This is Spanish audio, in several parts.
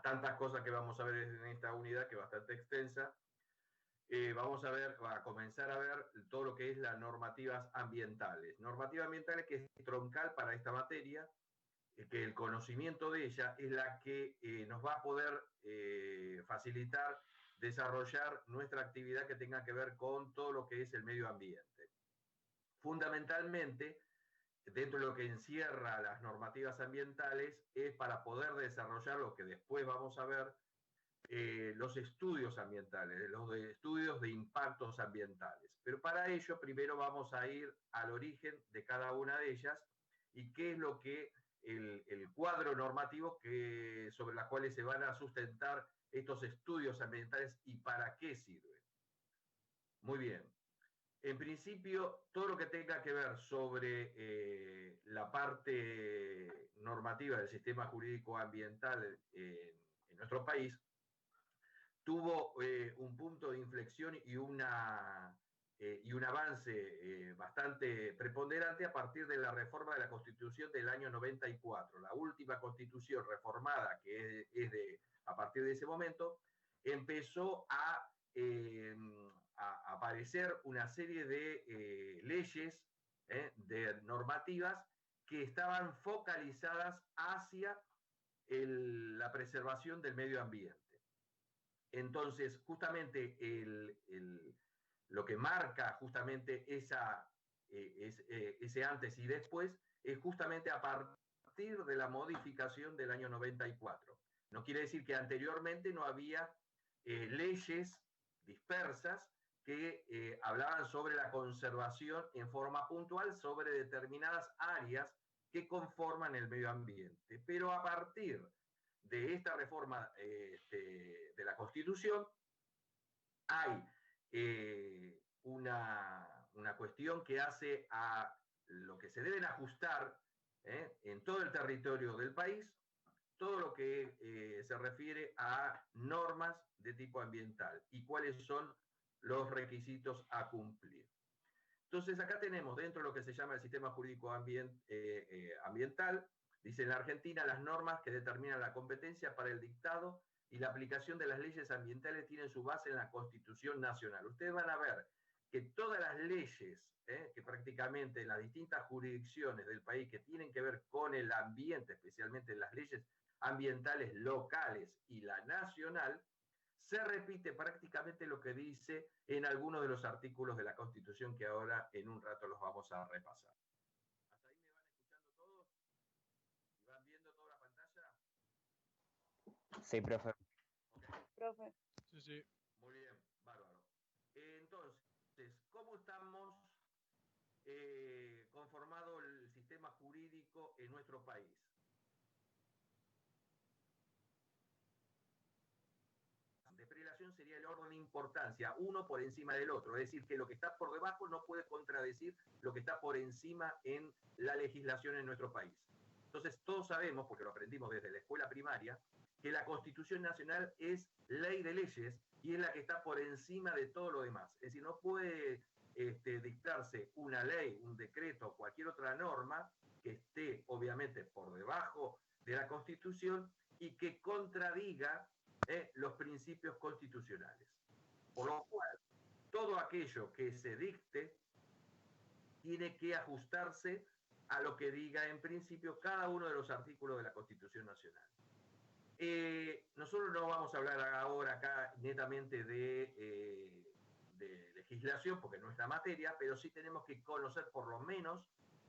tantas cosas que vamos a ver en esta unidad, que es bastante extensa, vamos a comenzar a ver todo lo que es las normativas ambientales. Normativas ambientales que es troncal para esta materia, que el conocimiento de ella es la que nos va a poder facilitar desarrollar nuestra actividad que tenga que ver con todo lo que es el medio ambiente. Fundamentalmente, dentro de lo que encierra las normativas ambientales, es para poder desarrollar lo que después vamos a ver, los estudios ambientales, los estudios de impactos ambientales. Pero para ello, primero vamos a ir al origen de cada una de ellas y qué es lo que el cuadro normativo sobre las cuales se van a sustentar estos estudios ambientales y para qué sirven. Muy bien. En principio, todo lo que tenga que ver sobre la parte normativa del sistema jurídico ambiental en nuestro país tuvo un punto de inflexión y un avance bastante preponderante a partir de la reforma de la Constitución del año 94. La última Constitución reformada, que es a partir de ese momento, empezó a aparecer una serie de leyes, de normativas que estaban focalizadas hacia la preservación del medio ambiente. Entonces, justamente lo que marca justamente ese antes y después es justamente a partir de la modificación del año 94. No quiere decir que anteriormente no había leyes dispersas que hablaban sobre la conservación en forma puntual sobre determinadas áreas que conforman el medio ambiente. Pero a partir de esta reforma de la Constitución, hay una cuestión que hace a lo que se deben ajustar en todo el territorio del país, todo lo que se refiere a normas de tipo ambiental y cuáles son los requisitos a cumplir. Entonces, acá tenemos dentro de lo que se llama el sistema jurídico ambiental, dice en la Argentina, las normas que determinan la competencia para el dictado y la aplicación de las leyes ambientales tienen su base en la Constitución Nacional. Ustedes van a ver que todas las leyes, que prácticamente en las distintas jurisdicciones del país que tienen que ver con el ambiente, especialmente las leyes ambientales locales y la nacional, se repite prácticamente lo que dice en algunos de los artículos de la Constitución que ahora en un rato los vamos a repasar. ¿Hasta ahí me van escuchando todos? ¿Y van viendo toda la pantalla? Sí, profe. Okay. Profe. Sí, sí. Muy bien, bárbaro. Entonces, ¿cómo estamos conformado el sistema jurídico en nuestro país? De prelación sería el orden de importancia, uno por encima del otro, es decir, que lo que está por debajo no puede contradecir lo que está por encima en la legislación en nuestro país. Entonces, todos sabemos, porque lo aprendimos desde la escuela primaria, que la Constitución Nacional es ley de leyes y es la que está por encima de todo lo demás. Es decir, no puede dictarse una ley, un decreto, cualquier otra norma que esté, obviamente, por debajo de la Constitución y que contradiga los principios constitucionales. Por lo cual, todo aquello que se dicte tiene que ajustarse a lo que diga en principio cada uno de los artículos de la Constitución Nacional. Nosotros no vamos a hablar ahora acá netamente de legislación, porque no es la materia, pero sí tenemos que conocer por lo menos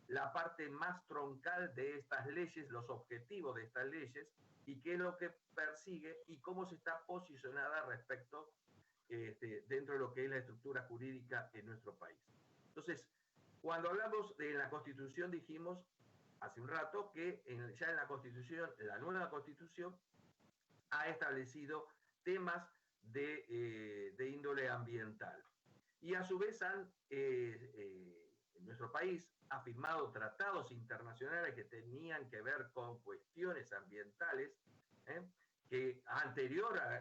la parte más troncal de estas leyes, los objetivos de estas leyes, y qué es lo que persigue y cómo se está posicionada respecto dentro de lo que es la estructura jurídica en nuestro país. Entonces, cuando hablamos de la Constitución, dijimos hace un rato que ya en la Constitución, la nueva Constitución, ha establecido temas de índole ambiental. Y a su vez en nuestro país ha firmado tratados internacionales que tenían que ver con cuestiones ambientales, que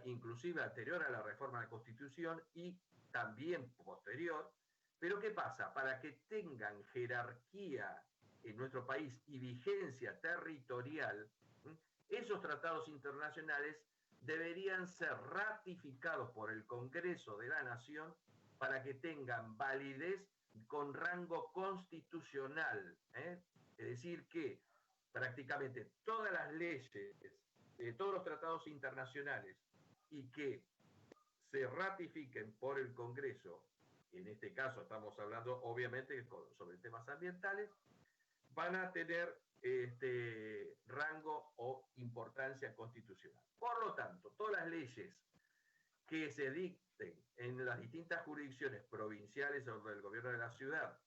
inclusive anterior a la reforma de la Constitución y también posterior. Pero ¿qué pasa? Para que tengan jerarquía en nuestro país y vigencia territorial, esos tratados internacionales deberían ser ratificados por el Congreso de la Nación para que tengan validez con rango constitucional. Es decir, que prácticamente todas las leyes, todos los tratados internacionales y que se ratifiquen por el Congreso, en este caso estamos hablando obviamente sobre temas ambientales, van a tener rango o importancia constitucional. Por lo tanto, todas las leyes que se dicten en las distintas jurisdicciones provinciales o del gobierno de la ciudad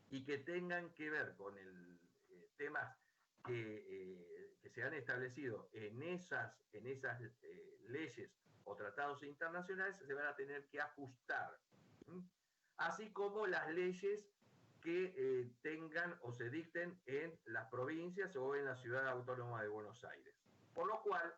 y que tengan que ver con temas que se han establecido en esas leyes o tratados internacionales, se van a tener que ajustar. Así como las leyes que tengan o se dicten en las provincias o en la ciudad autónoma de Buenos Aires. Por lo cual,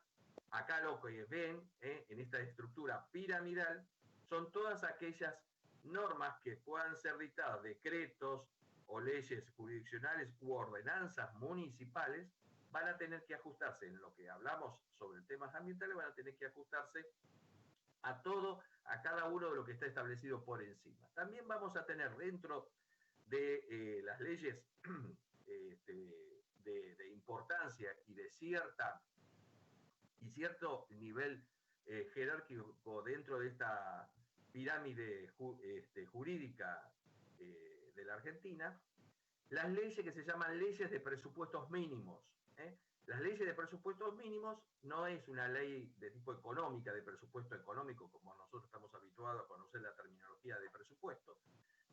acá lo que ven en esta estructura piramidal son todas aquellas normas que puedan ser dictadas, decretos o leyes jurisdiccionales u ordenanzas municipales, van a tener que ajustarse, en lo que hablamos sobre temas ambientales, van a tener que ajustarse a cada uno de lo que está establecido por encima. También vamos a tener dentro de las leyes de importancia y de cierto nivel jerárquico dentro de esta pirámide jurídica de la Argentina, las leyes que se llaman leyes de presupuestos mínimos. Las leyes de presupuestos mínimos no es una ley de tipo económica, de presupuesto económico, como nosotros estamos habituados a conocer la terminología de presupuesto,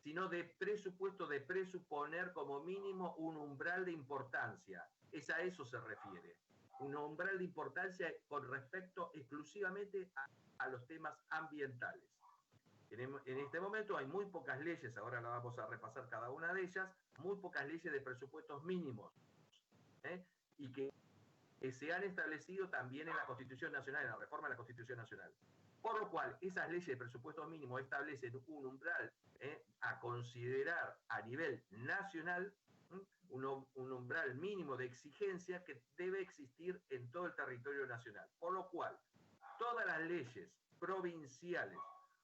sino de presupuesto, de presuponer como mínimo un umbral de importancia. A eso se refiere. Un umbral de importancia con respecto exclusivamente a los temas ambientales. En este momento hay muy pocas leyes, ahora la vamos a repasar cada una de ellas, muy pocas leyes de presupuestos mínimos, y que se han establecido también en la Constitución Nacional, en la reforma de la Constitución Nacional. Por lo cual, esas leyes de presupuestos mínimos establecen un umbral a considerar a nivel nacional, un umbral mínimo de exigencia que debe existir en todo el territorio nacional. Por lo cual, todas las leyes provinciales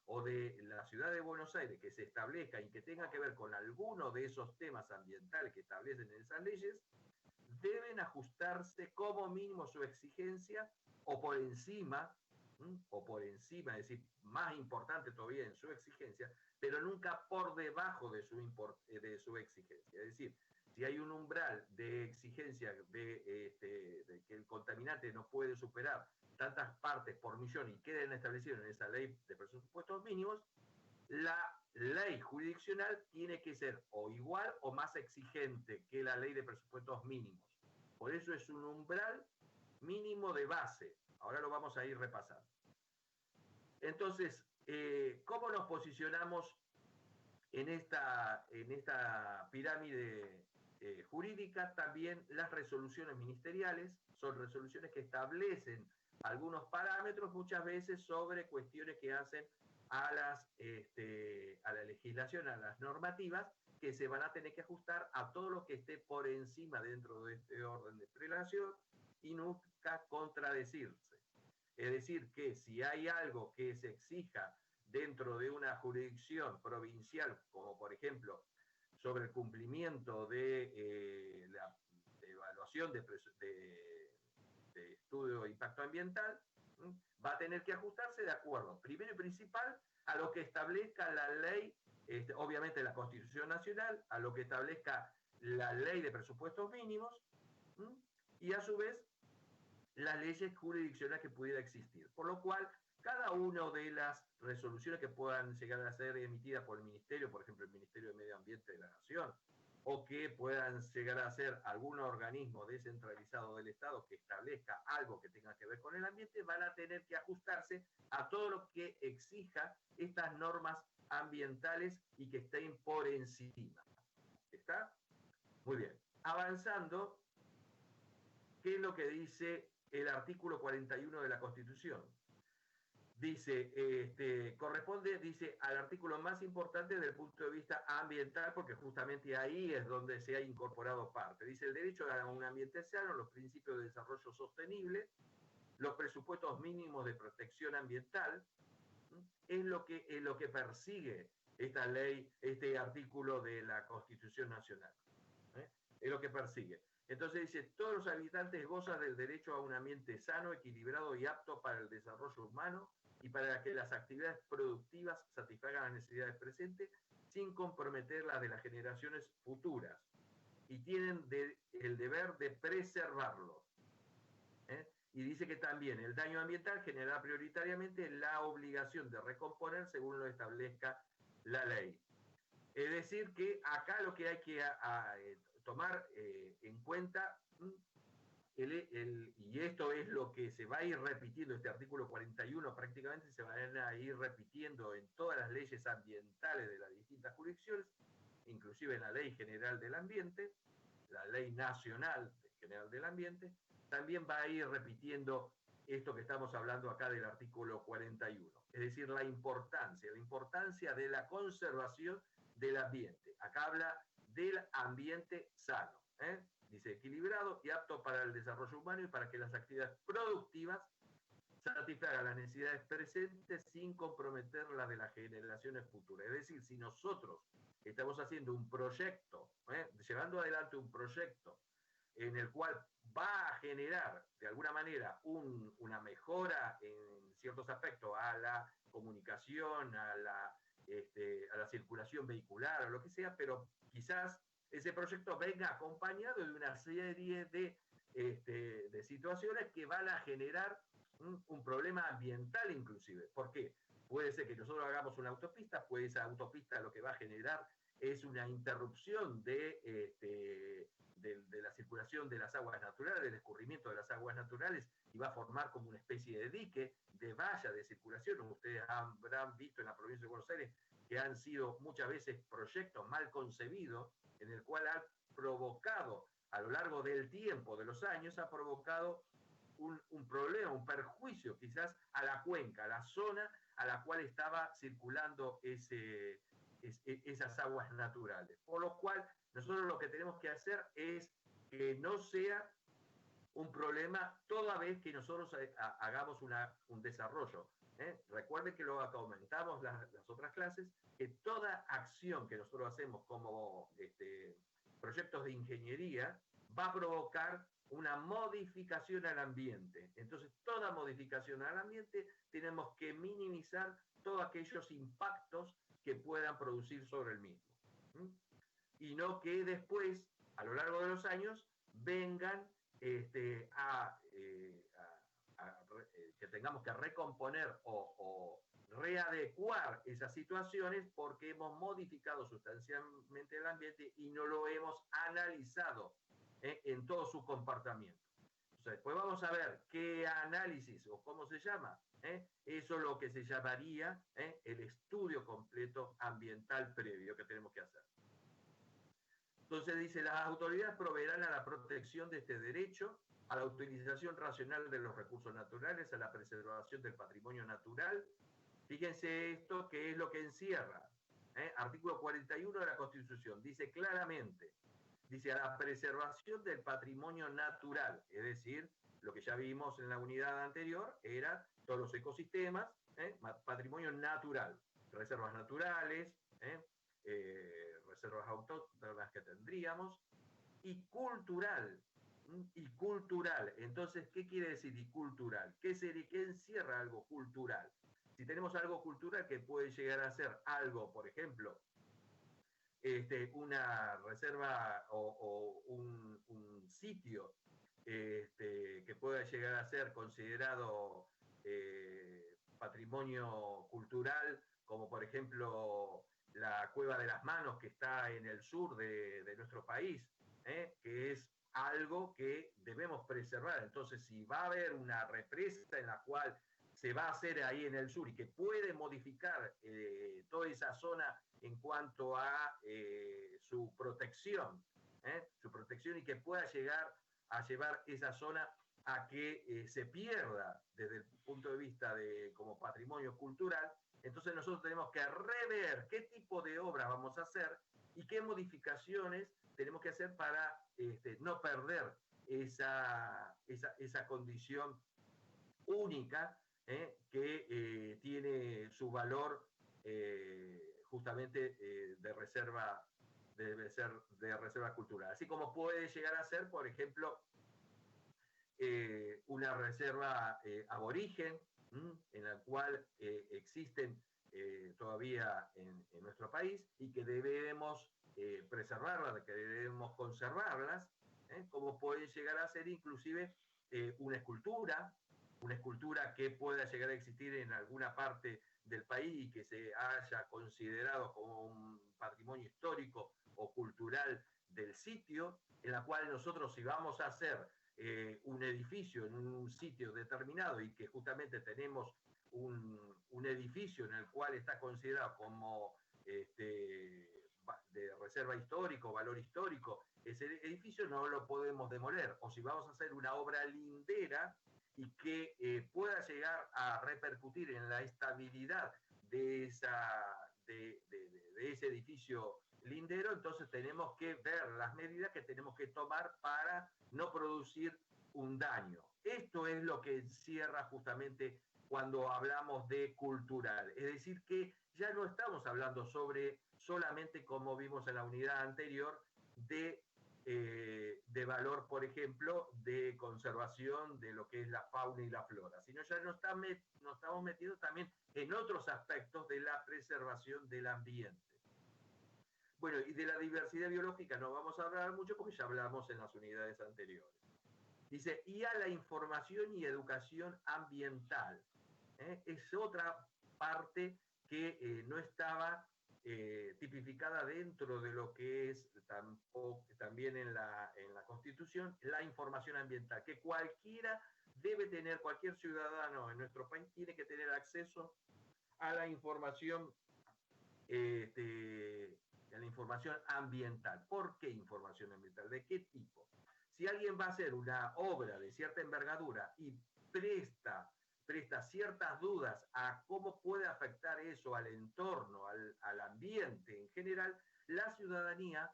o de la ciudad de Buenos Aires que se establezcan y que tengan que ver con alguno de esos temas ambientales que establecen en esas leyes, deben ajustarse como mínimo su exigencia o por encima, es decir, más importante todavía en su exigencia, pero nunca por debajo de su exigencia. Es decir, si hay un umbral de exigencia de que el contaminante no puede superar tantas partes por millón y queden establecidos en esa ley de presupuestos mínimos, la ley jurisdiccional tiene que ser o igual o más exigente que la ley de presupuestos mínimos. Por eso es un umbral mínimo de base. Ahora lo vamos a ir repasando. Entonces, ¿cómo nos posicionamos en esta pirámide jurídica? También las resoluciones ministeriales son resoluciones que establecen algunos parámetros, muchas veces sobre cuestiones que hacen a la legislación, a las normativas, que se van a tener que ajustar a todo lo que esté por encima dentro de este orden de prelación y nunca contradecirse. Es decir, que si hay algo que se exija dentro de una jurisdicción provincial, como por ejemplo sobre el cumplimiento de la evaluación de estudio de impacto ambiental, va a tener que ajustarse de acuerdo, primero y principal, a lo que establezca la ley, obviamente la Constitución Nacional, a lo que establezca la ley de presupuestos mínimos, y a su vez las leyes jurisdiccionales que pudiera existir. Por lo cual, cada una de las resoluciones que puedan llegar a ser emitidas por el Ministerio, por ejemplo el Ministerio de Medio Ambiente de la Nación, o que puedan llegar a ser algún organismo descentralizado del Estado que establezca algo que tenga que ver con el ambiente, van a tener que ajustarse a todo lo que exija estas normas ambientales y que estén por encima. ¿Está? Muy bien. Avanzando, ¿qué es lo que dice el artículo 41 de la Constitución? Dice, corresponde, dice, al artículo más importante desde el punto de vista ambiental, porque justamente ahí es donde se ha incorporado parte. Dice, el derecho a un ambiente sano, los principios de desarrollo sostenible, los presupuestos mínimos de protección ambiental, es lo que persigue esta ley, este artículo de la Constitución Nacional. Es lo que persigue. Entonces dice, todos los habitantes gozan del derecho a un ambiente sano, equilibrado y apto para el desarrollo humano y para que las actividades productivas satisfagan las necesidades presentes sin comprometer las de las generaciones futuras. Y tienen el deber de preservarlos. Y dice que también el daño ambiental genera prioritariamente la obligación de recomponer según lo establezca la ley. Es decir, que acá lo que hay que tomar en cuenta, y esto es lo que se va a ir repitiendo, este artículo 41 prácticamente se va a ir repitiendo en todas las leyes ambientales de las distintas jurisdicciones, inclusive en la Ley General del Ambiente, la Ley Nacional General del Ambiente, también va a ir repitiendo esto que estamos hablando acá del artículo 41, es decir, la importancia de la conservación del ambiente. Acá habla del ambiente sano, dice equilibrado y apto para el desarrollo humano y para que las actividades productivas satisfagan las necesidades presentes sin comprometer las de las generaciones futuras. Es decir, si nosotros estamos haciendo un proyecto, llevando adelante un proyecto en el cual va a generar de alguna manera una mejora en ciertos aspectos a la comunicación, a la circulación vehicular o lo que sea, pero quizás ese proyecto venga acompañado de una serie de situaciones que van a generar un problema ambiental inclusive. ¿Por qué? Puede ser que nosotros hagamos una autopista, pues esa autopista lo que va a generar es una interrupción de la circulación de las aguas naturales, del escurrimiento de las aguas naturales, y va a formar como una especie de dique, de valla de circulación. Ustedes habrán visto en la provincia de Buenos Aires que han sido muchas veces proyectos mal concebidos, en el cual han provocado, a lo largo del tiempo, de los años, ha provocado un problema, un perjuicio quizás a la cuenca, a la zona a la cual estaba circulando esas aguas naturales. Por lo cual, nosotros lo que tenemos que hacer es que no sea un problema toda vez que nosotros hagamos un desarrollo. Recuerden que lo comentamos las otras clases, que toda acción que nosotros hacemos como proyectos de ingeniería va a provocar una modificación al ambiente. Entonces, toda modificación al ambiente tenemos que minimizar todos aquellos impactos que puedan producir sobre el mismo. Y no que después, a lo largo de los años, vengan que tengamos que recomponer o readecuar esas situaciones porque hemos modificado sustancialmente el ambiente y no lo hemos analizado en todo su comportamiento. O sea, después vamos a ver qué análisis o cómo se llama. Eso es lo que se llamaría el estudio completo ambiental previo que tenemos que hacer. Entonces dice, las autoridades proveerán a la protección de este derecho, a la utilización racional de los recursos naturales, a la preservación del patrimonio natural. Fíjense esto que es lo que encierra. Artículo 41 de la Constitución. Dice claramente, dice a la preservación del patrimonio natural, es decir, lo que ya vimos en la unidad anterior, era todos los ecosistemas, patrimonio natural, reservas naturales, reservas autóctonas que tendríamos, y cultural. Y cultural. Entonces, ¿qué quiere decir y cultural? ¿Qué encierra algo cultural? Si tenemos algo cultural que puede llegar a ser algo, por ejemplo, una reserva o un sitio que pueda llegar a ser considerado patrimonio cultural, como por ejemplo la Cueva de las Manos, que está en el sur de nuestro país, que es algo que debemos preservar. Entonces, si va a haber una represa en la cual se va a hacer ahí en el sur y que puede modificar toda esa zona en cuanto a su protección y que pueda llegar a llevar esa zona a que se pierda desde el punto de vista como patrimonio cultural, entonces nosotros tenemos que rever qué tipo de obras vamos a hacer y qué modificaciones tenemos que hacer para no perder esa condición única, que tiene su valor justamente de reserva, debe ser de reserva cultural. Así como puede llegar a ser, por ejemplo, una reserva aborigen, en la cual existen todavía en nuestro país y que debemos preservarlas, que debemos conservarlas, como puede llegar a ser inclusive una escultura que pueda llegar a existir en alguna parte del país y que se haya considerado como un patrimonio histórico o cultural del sitio, en la cual nosotros, si vamos a hacer un edificio en un sitio determinado y que justamente tenemos un edificio en el cual está considerado como de reserva histórico, valor histórico, ese edificio no lo podemos demoler. O si vamos a hacer una obra lindera y que pueda llegar a repercutir en la estabilidad de ese edificio lindero, entonces tenemos que ver las medidas que tenemos que tomar para no producir un daño. Esto es lo que encierra justamente cuando hablamos de cultural, es decir, que ya no estamos hablando sobre solamente, como vimos en la unidad anterior, de valor, por ejemplo, de conservación de lo que es la fauna y la flora, sino ya nos estamos metidos también en otros aspectos de la preservación del ambiente. Bueno, y de la diversidad biológica no vamos a hablar mucho porque ya hablamos en las unidades anteriores. Dice, y a la información y educación ambiental. Es otra parte que no estaba tipificada dentro de lo que es también en la Constitución, la información ambiental, que cualquiera debe tener, cualquier ciudadano en nuestro país tiene que tener acceso a la información ambiental. ¿Por qué información ambiental? ¿De qué tipo? Si alguien va a hacer una obra de cierta envergadura y presta ciertas dudas a cómo puede afectar eso al entorno, al ambiente en general, la ciudadanía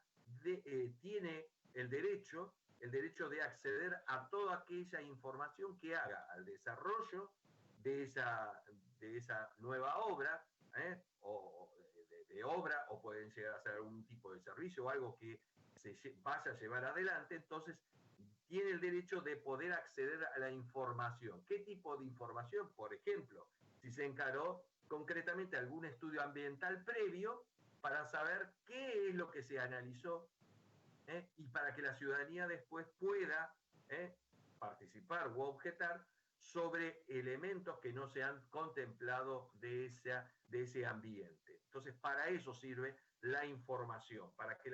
tiene el derecho de acceder a toda aquella información que haga al desarrollo de esa nueva obra, o de obra, o pueden llegar a ser algún tipo de servicio o algo que se vaya a llevar adelante. Entonces tiene el derecho de poder acceder a la información. ¿Qué tipo de información? Por ejemplo, si se encaró concretamente algún estudio ambiental previo para saber qué es lo que se analizó, y para que la ciudadanía después pueda participar u objetar sobre elementos que no se han contemplado de ese ambiente. Entonces, para eso sirve la información, para que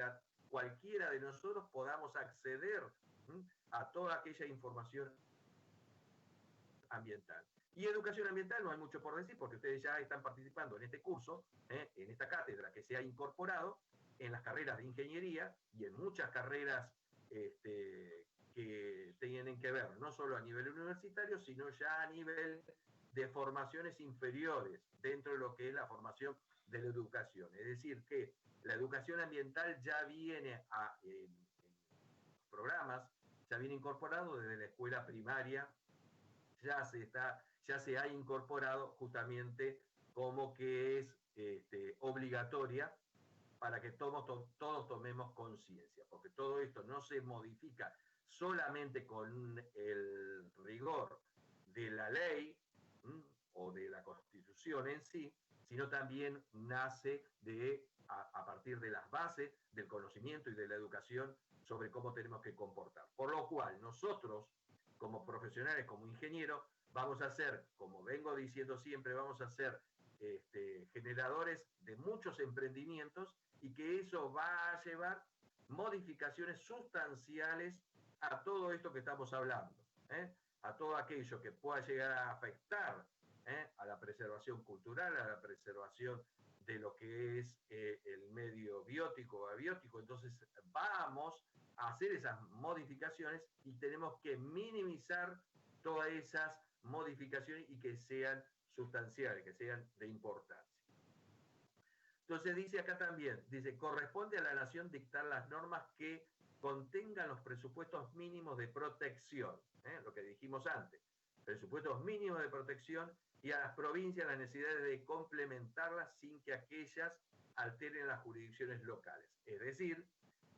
cualquiera de nosotros podamos acceder a toda aquella información ambiental. Y educación ambiental no hay mucho por decir, porque ustedes ya están participando en este curso, en esta cátedra que se ha incorporado en las carreras de ingeniería y en muchas carreras que tienen que ver no solo a nivel universitario, sino ya a nivel de formaciones inferiores dentro de lo que es la formación de la educación. Es decir, que la educación ambiental ya viene en programas, ya viene incorporado desde la escuela primaria, ya se ha incorporado justamente como que es obligatoria para que todos tomemos conciencia, porque todo esto no se modifica solamente con el rigor de la ley o de la Constitución en sí, sino también nace a partir de las bases del conocimiento y de la educación sobre cómo tenemos que comportar. Por lo cual, nosotros, como profesionales, como ingenieros, vamos a ser, como vengo diciendo siempre, vamos a ser generadores de muchos emprendimientos y que eso va a llevar modificaciones sustanciales a todo esto que estamos hablando, a todo aquello que pueda llegar a afectar a la preservación cultural, a la preservación de lo que es el medio biótico o abiótico. Entonces vamos a hacer esas modificaciones y tenemos que minimizar todas esas modificaciones y que sean sustanciales, que sean de importancia. Entonces dice acá también, dice, corresponde a la nación dictar las normas que contengan los presupuestos mínimos de protección, lo que dijimos antes. presupuestos mínimos de protección, y a las provincias las necesidades de complementarlas sin que aquellas alteren las jurisdicciones locales. Es decir,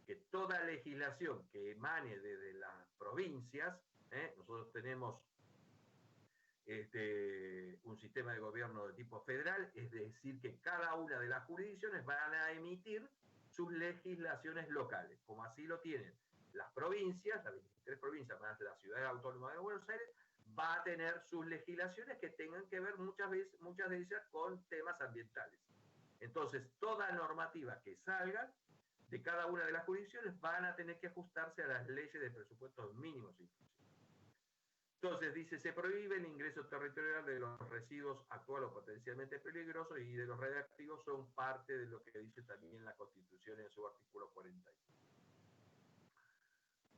que toda legislación que emane desde las provincias, nosotros tenemos un sistema de gobierno de tipo federal, es decir, que cada una de las jurisdicciones van a emitir sus legislaciones locales, como así lo tienen las provincias, las 23 provincias más la Ciudad Autónoma de Buenos Aires, va a tener sus legislaciones que tengan que ver muchas de ellas con temas ambientales. Entonces, toda normativa que salga de cada una de las jurisdicciones van a tener que ajustarse a las leyes de presupuestos mínimos inclusive. Entonces, dice, se prohíbe el ingreso territorial de los residuos actual o potencialmente peligrosos y de los radiactivos, son parte de lo que dice también la Constitución en su artículo 41.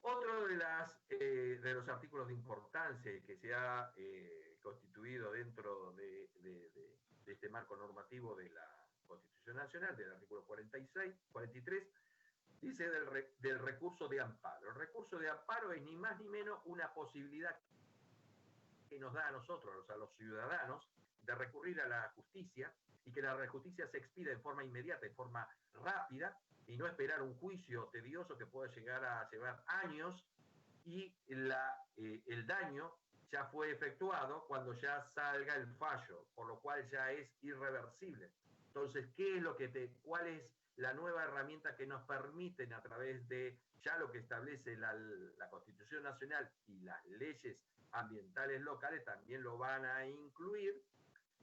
Otro de los artículos de importancia que se ha constituido dentro de este marco normativo de la Constitución Nacional, del artículo 43, dice del recurso de amparo. El recurso de amparo es ni más ni menos una posibilidad que nos da a nosotros, a los ciudadanos, de recurrir a la justicia y que la justicia se expida en forma inmediata, en forma rápida, y no esperar un juicio tedioso que pueda llegar a llevar años, y el daño ya fue efectuado cuando ya salga el fallo, por lo cual ya es irreversible. Entonces, ¿cuál es la nueva herramienta que nos permiten a través de ya lo que establece la Constitución Nacional y las leyes ambientales locales también lo van a incluir,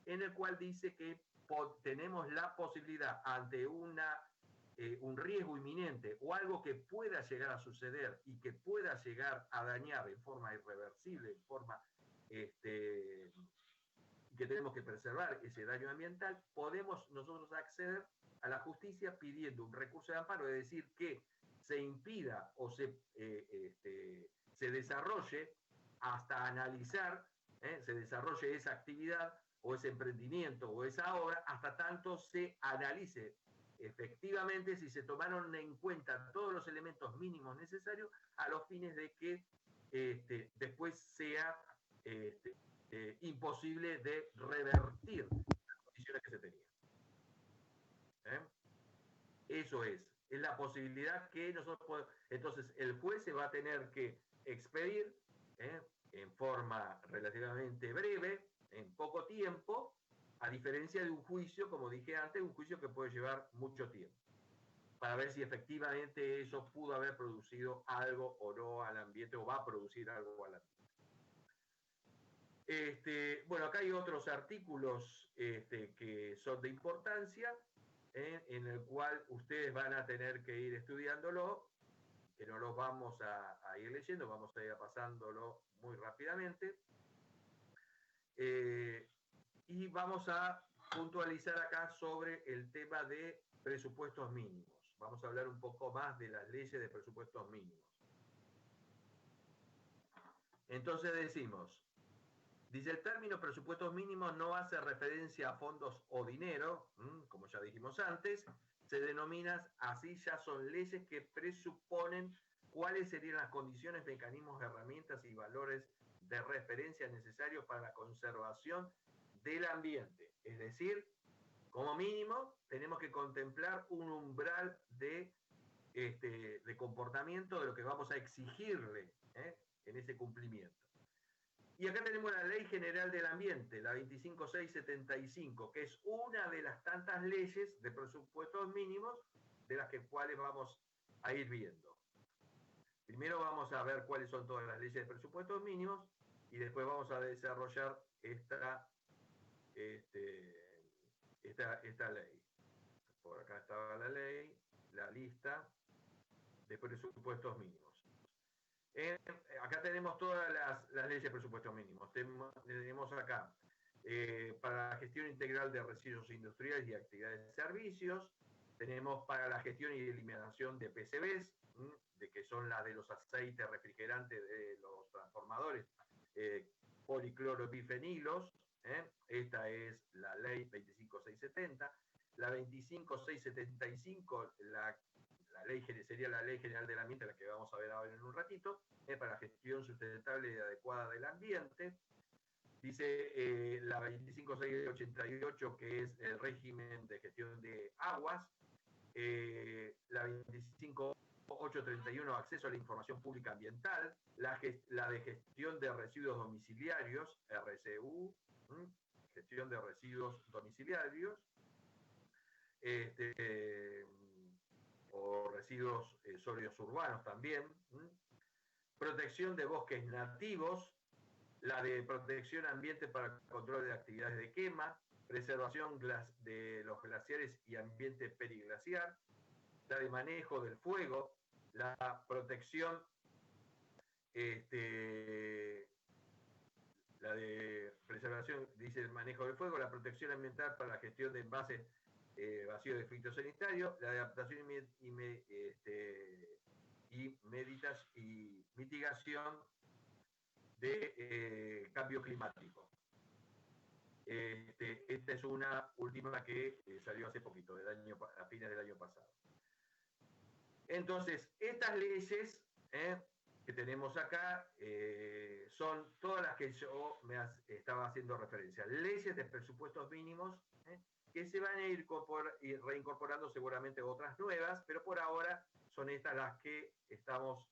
en el cual dice que tenemos la posibilidad ante un riesgo inminente o algo que pueda llegar a suceder y que pueda llegar a dañar en forma irreversible, en forma que tenemos que preservar ese daño ambiental, podemos nosotros acceder a la justicia pidiendo un recurso de amparo, es decir, que se impida o se desarrolle hasta analizar, se desarrolle esa actividad o ese emprendimiento o esa obra, hasta tanto se analice efectivamente si se tomaron en cuenta todos los elementos mínimos necesarios a los fines de que después sea imposible de revertir las condiciones que se tenían. Eso es la posibilidad que nosotros podemos. Entonces, el juez se va a tener que expedir en forma relativamente breve, en poco tiempo, a diferencia de un juicio, como dije antes, un juicio que puede llevar mucho tiempo, para ver si efectivamente eso pudo haber producido algo o no al ambiente, o va a producir algo al ambiente. Bueno, acá hay otros artículos que son de importancia, en el cual ustedes van a tener que ir estudiándolo, que no los vamos a ir leyendo, vamos a ir pasándolo muy rápidamente. Y vamos a puntualizar acá sobre el tema de presupuestos mínimos. Vamos a hablar un poco más de las leyes de presupuestos mínimos. Entonces dice el término presupuestos mínimos no hace referencia a fondos o dinero, como ya dijimos antes, se denominan así, ya son leyes que presuponen cuáles serían las condiciones, mecanismos, herramientas y valores de referencia necesarios para la conservación del ambiente. Es decir, como mínimo, tenemos que contemplar un umbral de comportamiento de lo que vamos a exigirle en ese cumplimiento. Y acá tenemos la Ley General del Ambiente, la 25675, que es una de las tantas leyes de presupuestos mínimos de las cuales vamos a ir viendo. Primero vamos a ver cuáles son todas las leyes de presupuestos mínimos y después vamos a desarrollar esta ley. Por acá estaba la ley, la lista de presupuestos mínimos. Acá tenemos todas las leyes de presupuestos mínimos. Tenemos acá para la gestión integral de residuos industriales y actividades de servicios. Tenemos para la gestión y eliminación de PCBs, de que son las de los aceites refrigerantes de los transformadores, policloropifenilos. Esta es la ley 25670. La 25675, sería la Ley General del Ambiente, la que vamos a ver ahora en un ratito, para la gestión sustentable y adecuada del ambiente. Dice la 25688, que es el régimen de gestión de aguas, la 25831, acceso a la información pública ambiental, la de gestión de residuos domiciliarios, RCU, gestión de residuos domiciliarios, o residuos sólidos urbanos también, protección de bosques nativos, la de protección ambiente para control de actividades de quema, preservación de los glaciares y ambiente periglaciar, la de manejo del fuego, la protección, la de preservación, dice el manejo del fuego, la protección ambiental para la gestión de envases vacíos de fitosanitarios, la de adaptación y mitigación de cambio climático. Esta es una última que salió hace poquito, a fines del año pasado. Entonces, estas leyes que tenemos acá son todas las que yo estaba haciendo referencia. Leyes de presupuestos mínimos que se van a ir reincorporando seguramente otras nuevas, pero por ahora son estas las que estamos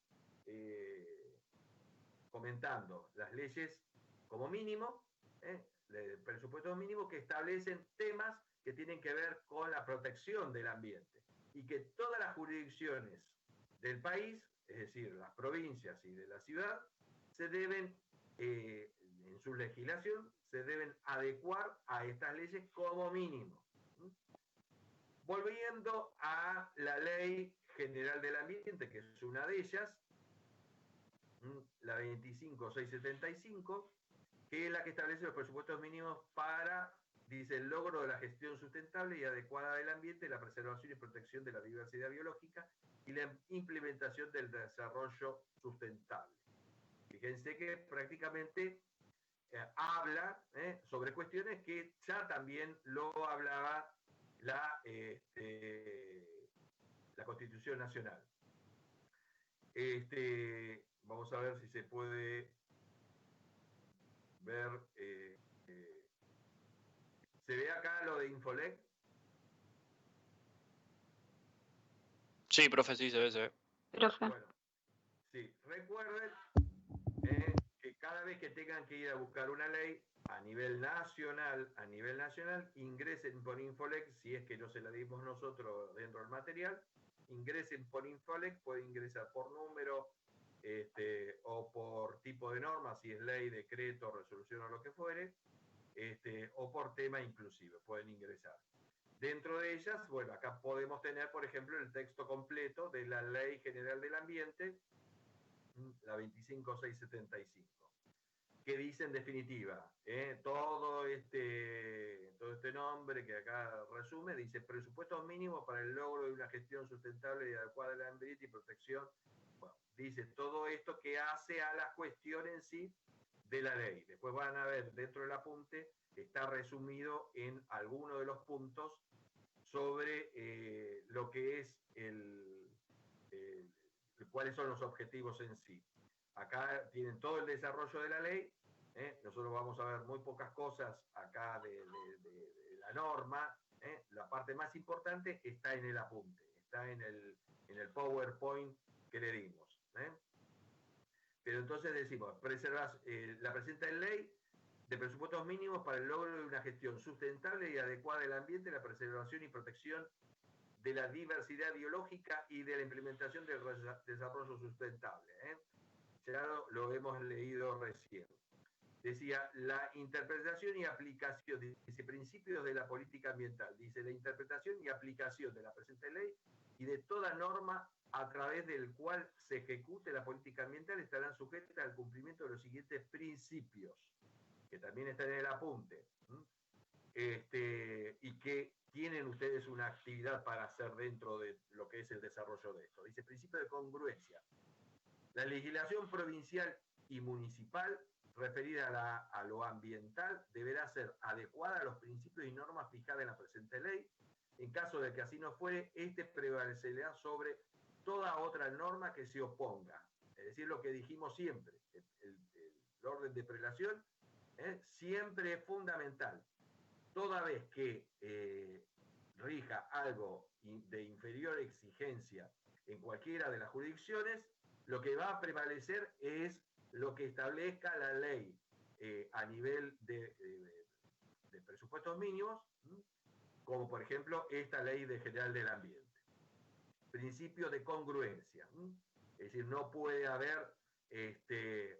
comentando. Las leyes como mínimo, de presupuestos mínimos, que establecen temas que tienen que ver con la protección del ambiente y que todas las jurisdicciones del país, es decir, las provincias y de la ciudad, se deben, en su legislación, se deben adecuar a estas leyes como mínimo. Volviendo a la Ley General del Ambiente, que es una de ellas, la 25675, que es la que establece los presupuestos mínimos para, dice, el logro de la gestión sustentable y adecuada del ambiente, la preservación y protección de la diversidad biológica y la implementación del desarrollo sustentable. Fíjense que prácticamente habla sobre cuestiones que ya también lo hablaba la Constitución Nacional. Vamos a ver si se puede ver. ¿Se ve acá lo de Infolec? Sí, profe, sí, se ve. Profe. Bueno, sí, recuerden que cada vez que tengan que ir a buscar una ley a nivel nacional, ingresen por Infolec, si es que no se la dimos nosotros dentro del material, ingresen por Infolec, pueden ingresar por número o por tipo de norma, si es ley, decreto, resolución o lo que fuere, o por tema inclusive, pueden ingresar. Dentro de ellas, bueno, acá podemos tener, por ejemplo, el texto completo de la Ley General del Ambiente, la 25675, que dice en definitiva, todo este nombre que acá resume, dice presupuestos mínimos para el logro de una gestión sustentable y adecuada del ambiente y protección. Bueno, dice todo esto que hace a la cuestión en sí de la ley. Después van a ver dentro del apunte, está resumido en algunos de los puntos sobre lo que es cuáles son los objetivos en sí. Acá tienen todo el desarrollo de la ley. Nosotros vamos a ver muy pocas cosas acá de la norma. La parte más importante está en el apunte, está en el PowerPoint que le dimos. Pero entonces decimos, la presente ley de presupuestos mínimos para el logro de una gestión sustentable y adecuada del ambiente, la preservación y protección de la diversidad biológica y de la implementación del desarrollo sustentable. Ya lo hemos leído recién. Decía, la interpretación y aplicación, dice, principios de la política ambiental, dice, la interpretación y aplicación de la presente ley y de toda norma a través del cual se ejecute la política ambiental estarán sujetas al cumplimiento de los siguientes principios, que también están en el apunte, y que tienen ustedes una actividad para hacer dentro de lo que es el desarrollo de esto. Dice, principio de congruencia. La legislación provincial y municipal referida a lo ambiental deberá ser adecuada a los principios y normas fijadas en la presente ley. En caso de que así no fuere, prevalecerá sobre toda otra norma que se oponga. Es decir, lo que dijimos siempre, el orden de prelación siempre es fundamental. Toda vez que rija algo de inferior exigencia en cualquiera de las jurisdicciones, lo que va a prevalecer es lo que establezca la ley a nivel de presupuestos mínimos, como por ejemplo esta ley general del ambiente. Principio de congruencia. Es decir, no puede haber,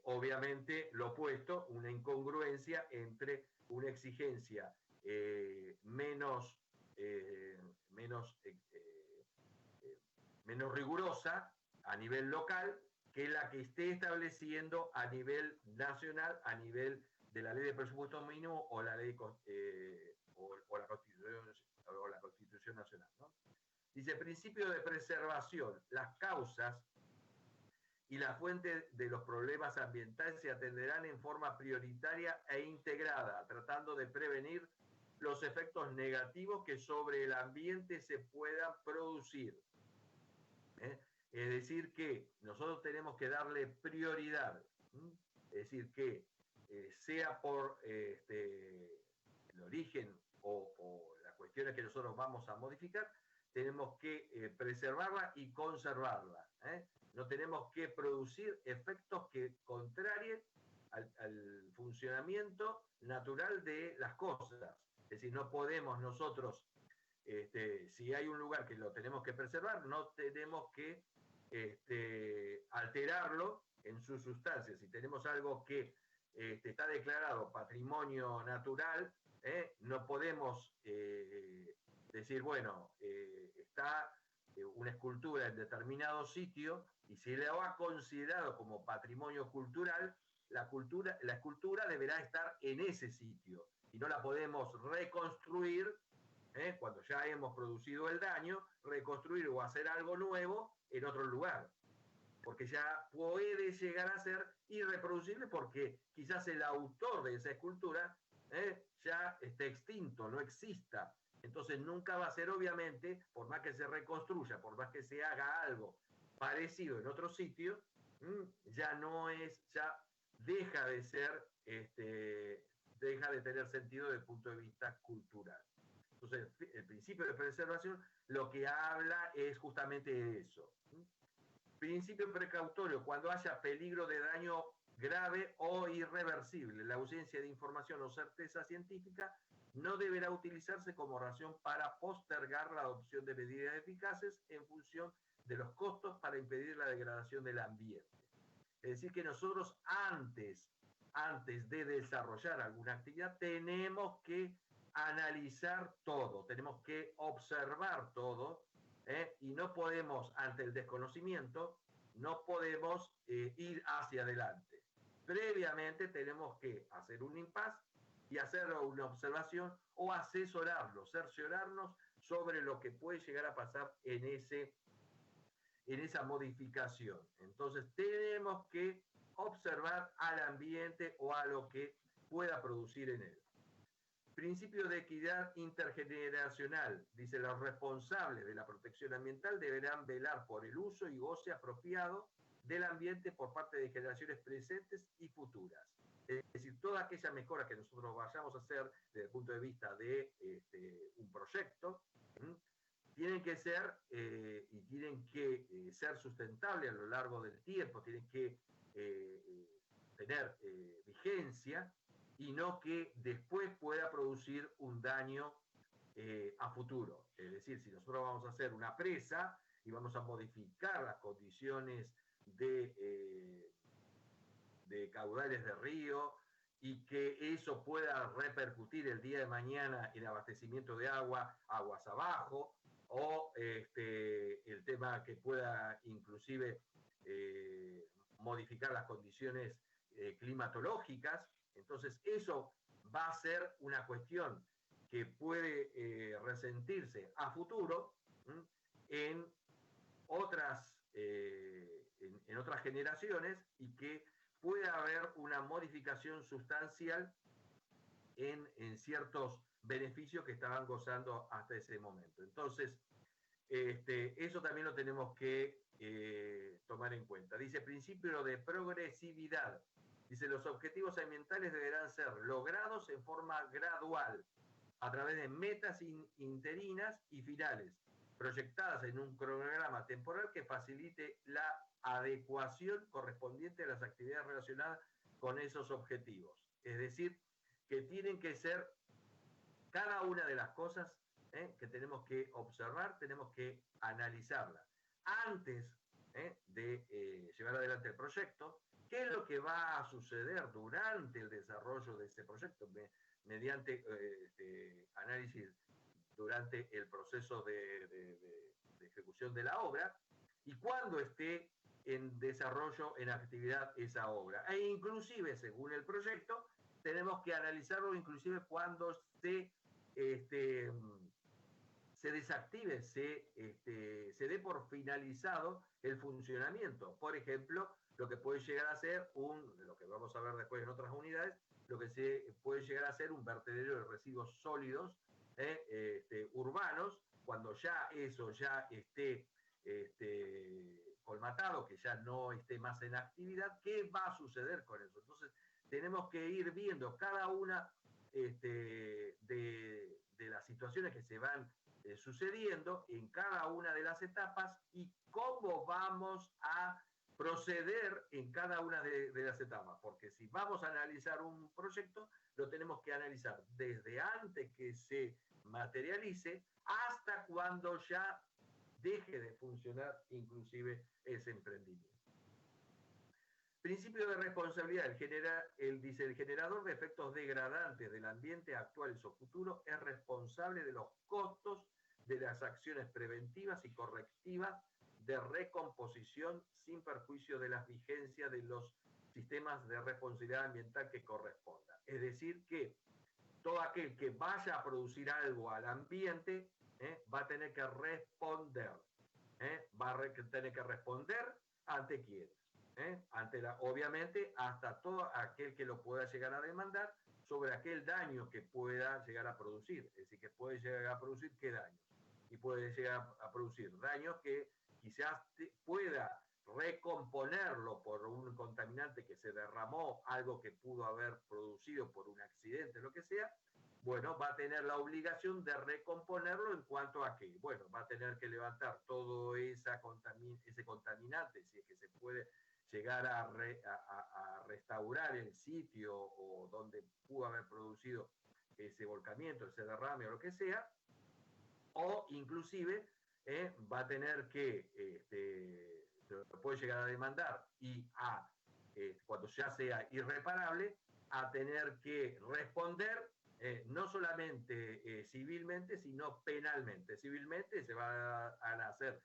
obviamente, lo opuesto, una incongruencia entre una exigencia menos rigurosa a nivel local que la que esté estableciendo a nivel nacional, a nivel de la ley de presupuesto mínimo o la ley o la Constitución Nacional, ¿no? Dice, principio de preservación. Las causas y la fuente de los problemas ambientales se atenderán en forma prioritaria e integrada, tratando de prevenir los efectos negativos que sobre el ambiente se puedan producir. Es decir, que nosotros tenemos que darle prioridad. Es decir, que sea por el origen o las cuestiones que nosotros vamos a modificar, tenemos que preservarla y conservarla. No tenemos que producir efectos que contrarien al funcionamiento natural de las cosas. Es decir, no podemos nosotros, si hay un lugar que lo tenemos que preservar, no tenemos que alterarlo en su sustancia. Si tenemos algo que está declarado patrimonio natural, no podemos decir, bueno, está una escultura en determinado sitio y si lo ha considerado como patrimonio cultural, la escultura deberá estar en ese sitio y no la podemos reconstruir cuando ya hemos producido el daño, reconstruir o hacer algo nuevo en otro lugar, porque ya puede llegar a ser irreproducible porque quizás el autor de esa escultura ya esté extinto, no exista. Entonces nunca va a ser, obviamente, por más que se reconstruya, por más que se haga algo parecido en otro sitio, ya no es, ya deja de ser, deja de tener sentido desde el punto de vista cultural. Entonces, el principio de preservación lo que habla es justamente eso. Principio precautorio, cuando haya peligro de daño grave o irreversible, la ausencia de información o certeza científica no deberá utilizarse como razón para postergar la adopción de medidas eficaces en función de los costos para impedir la degradación del ambiente. Es decir, que nosotros antes de desarrollar alguna actividad tenemos que analizar todo, tenemos que observar todo, y no podemos, ante el desconocimiento, no podemos ir hacia adelante. Previamente tenemos que hacer un impasse y hacer una observación o asesorarnos, cerciorarnos sobre lo que puede llegar a pasar en esa modificación. Entonces tenemos que observar al ambiente o a lo que pueda producir en él. Principio de equidad intergeneracional. Dice, los responsables de la protección ambiental deberán velar por el uso y goce apropiado del ambiente por parte de generaciones presentes y futuras. Es decir, toda aquella mejora que nosotros vayamos a hacer desde el punto de vista de un proyecto, tienen que ser y tienen que ser sustentables a lo largo del tiempo, tienen que tener vigencia y no que después pueda producir un daño a futuro. Es decir, si nosotros vamos a hacer una presa y vamos a modificar las condiciones de caudales de río y que eso pueda repercutir el día de mañana en abastecimiento de agua, aguas abajo, o el tema que pueda inclusive modificar las condiciones climatológicas. Entonces eso va a ser una cuestión que puede resentirse a futuro en otras generaciones y que puede haber una modificación sustancial en ciertos beneficios que estaban gozando hasta ese momento. Entonces, eso también lo tenemos que tomar en cuenta. Dice, principio de progresividad. Dice, los objetivos ambientales deberán ser logrados en forma gradual, a través de metas interinas y finales, proyectadas en un cronograma temporal que facilite la adecuación correspondiente a las actividades relacionadas con esos objetivos. Es decir, que tienen que ser cada una de las cosas que tenemos que observar, tenemos que analizarla. Antes de llevar adelante el proyecto, ¿qué es lo que va a suceder durante el desarrollo de ese proyecto? Mediante análisis durante el proceso de ejecución de la obra, y cuando esté en desarrollo, en actividad esa obra. E inclusive, según el proyecto, tenemos que analizarlo inclusive cuando se desactive, se dé por finalizado el funcionamiento. Por ejemplo, lo que puede llegar a ser lo que vamos a ver después en otras unidades, lo que se puede llegar a ser un vertedero de residuos sólidos urbanos, cuando ya eso ya esté colmatado, que ya no esté más en actividad, ¿qué va a suceder con eso? Entonces, tenemos que ir viendo cada una de las situaciones que se van sucediendo en cada una de las etapas y cómo vamos a proceder en cada una de las etapas, porque si vamos a analizar un proyecto, lo tenemos que analizar desde antes que se materialice hasta cuando ya deje de funcionar inclusive ese emprendimiento. Principio de responsabilidad. Dice, el generador de efectos degradantes del ambiente actuales o futuro es responsable de los costos de las acciones preventivas y correctivas de recomposición sin perjuicio de las vigencias de los sistemas de responsabilidad ambiental que correspondan. Es decir, que todo aquel que vaya a producir algo al ambiente va a tener que responder. Va a tener que responder ante quién. Obviamente, hasta todo aquel que lo pueda llegar a demandar sobre aquel daño que pueda llegar a producir. Es decir, que puede llegar a producir qué daños. Y puede llegar a producir daños que quizás pueda recomponerlo por un contaminante que se derramó, algo que pudo haber producido por un accidente, lo que sea. Bueno, va a tener la obligación de recomponerlo en cuanto a que, bueno, va a tener que levantar todo ese contaminante, si es que se puede llegar a restaurar el sitio o donde pudo haber producido ese volcamiento, ese derrame o lo que sea, o inclusive va a tener que, puede llegar a demandar y cuando ya sea irreparable, a tener que responder no solamente civilmente, sino penalmente. Civilmente se va a hacer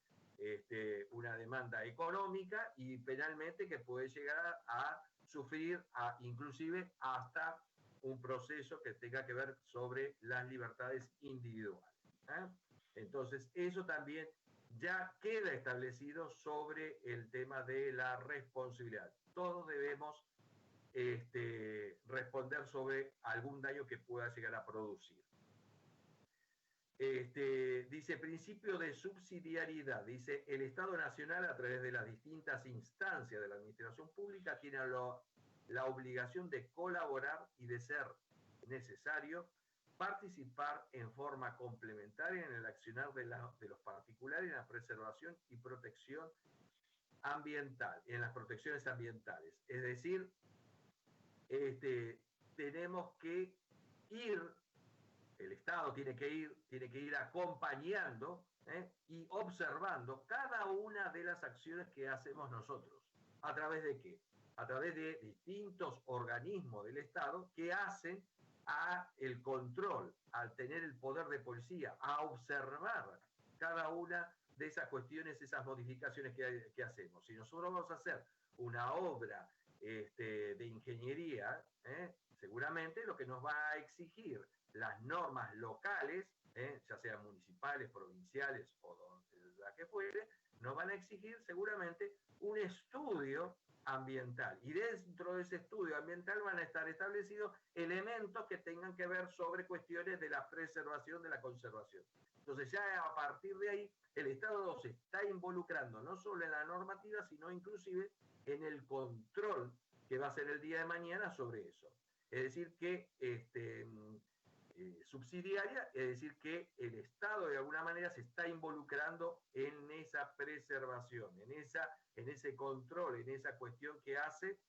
una demanda económica y penalmente que puede llegar a sufrir inclusive hasta un proceso que tenga que ver sobre las libertades individuales. Entonces, eso también ya queda establecido sobre el tema de la responsabilidad. Todos debemos responder sobre algún daño que pueda llegar a producir. Dice, principio de subsidiariedad. Dice, el Estado Nacional, a través de las distintas instancias de la administración pública, tiene la obligación de colaborar y, de ser necesario, participar en forma complementaria en el accionar de los particulares en la preservación y protección ambiental, en las protecciones ambientales. Es decir, tenemos que ir, el Estado tiene que ir acompañando y observando cada una de las acciones que hacemos nosotros. ¿A través de qué? A través de distintos organismos del Estado que hacen el control, al tener el poder de policía, a observar cada una de esas cuestiones, esas modificaciones que hacemos. Si nosotros vamos a hacer una obra de ingeniería, seguramente lo que nos va a exigir las normas locales, ya sean municipales, provinciales o la que fuere, nos van a exigir seguramente un estudio ambiental. Y dentro de ese estudio ambiental van a estar establecidos elementos que tengan que ver sobre cuestiones de la preservación, de la conservación. Entonces ya a partir de ahí el Estado se está involucrando no solo en la normativa, sino inclusive en el control qué va a ser el día de mañana sobre eso. Es decir, que subsidiaria, es decir, que el Estado de alguna manera se está involucrando en esa preservación, en ese control, en esa cuestión que hace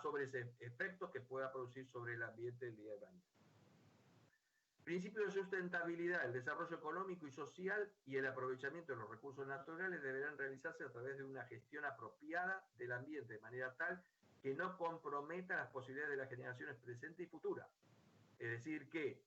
sobre ese efecto que pueda producir sobre el ambiente el día de mañana. Principio de sustentabilidad, el desarrollo económico y social y el aprovechamiento de los recursos naturales deberán realizarse a través de una gestión apropiada del ambiente, de manera tal que no comprometa las posibilidades de las generaciones presentes y futuras. Es decir, que,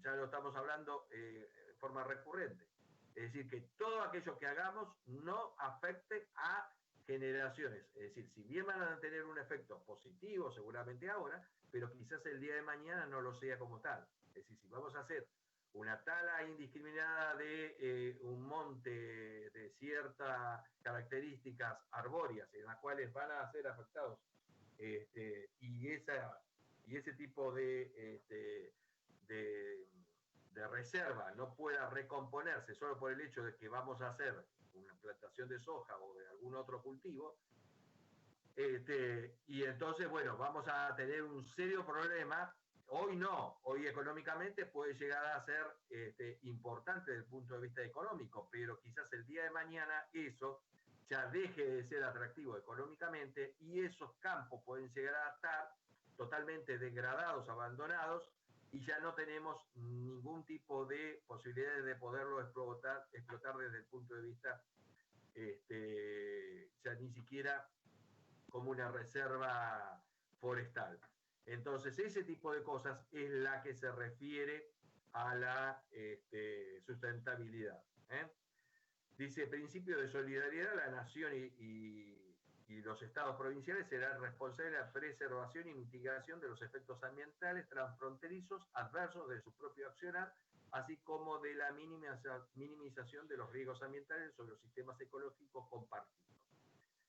ya lo estamos hablando de forma recurrente, es decir, que todo aquello que hagamos no afecte a generaciones. Es decir, si bien van a tener un efecto positivo seguramente ahora, pero quizás el día de mañana no lo sea como tal. Es decir, si vamos a hacer una tala indiscriminada de un monte de ciertas características arbóreas en las cuales van a ser afectados y ese tipo de reserva no pueda recomponerse solo por el hecho de que vamos a hacer una plantación de soja o de algún otro cultivo, y entonces, bueno, vamos a tener un serio problema. Hoy no, hoy económicamente puede llegar a ser importante desde el punto de vista económico, pero quizás el día de mañana eso ya deje de ser atractivo económicamente y esos campos pueden llegar a estar totalmente degradados, abandonados, y ya no tenemos ningún tipo de posibilidades de poderlo explotar desde el punto de vista ya ni siquiera como una reserva forestal. Entonces, ese tipo de cosas es la que se refiere a la sustentabilidad. Dice, principio de solidaridad, la nación y los estados provinciales serán responsables de la preservación y mitigación de los efectos ambientales transfronterizos adversos de su propio accionar, así como de la minimización de los riesgos ambientales sobre los sistemas ecológicos compartidos.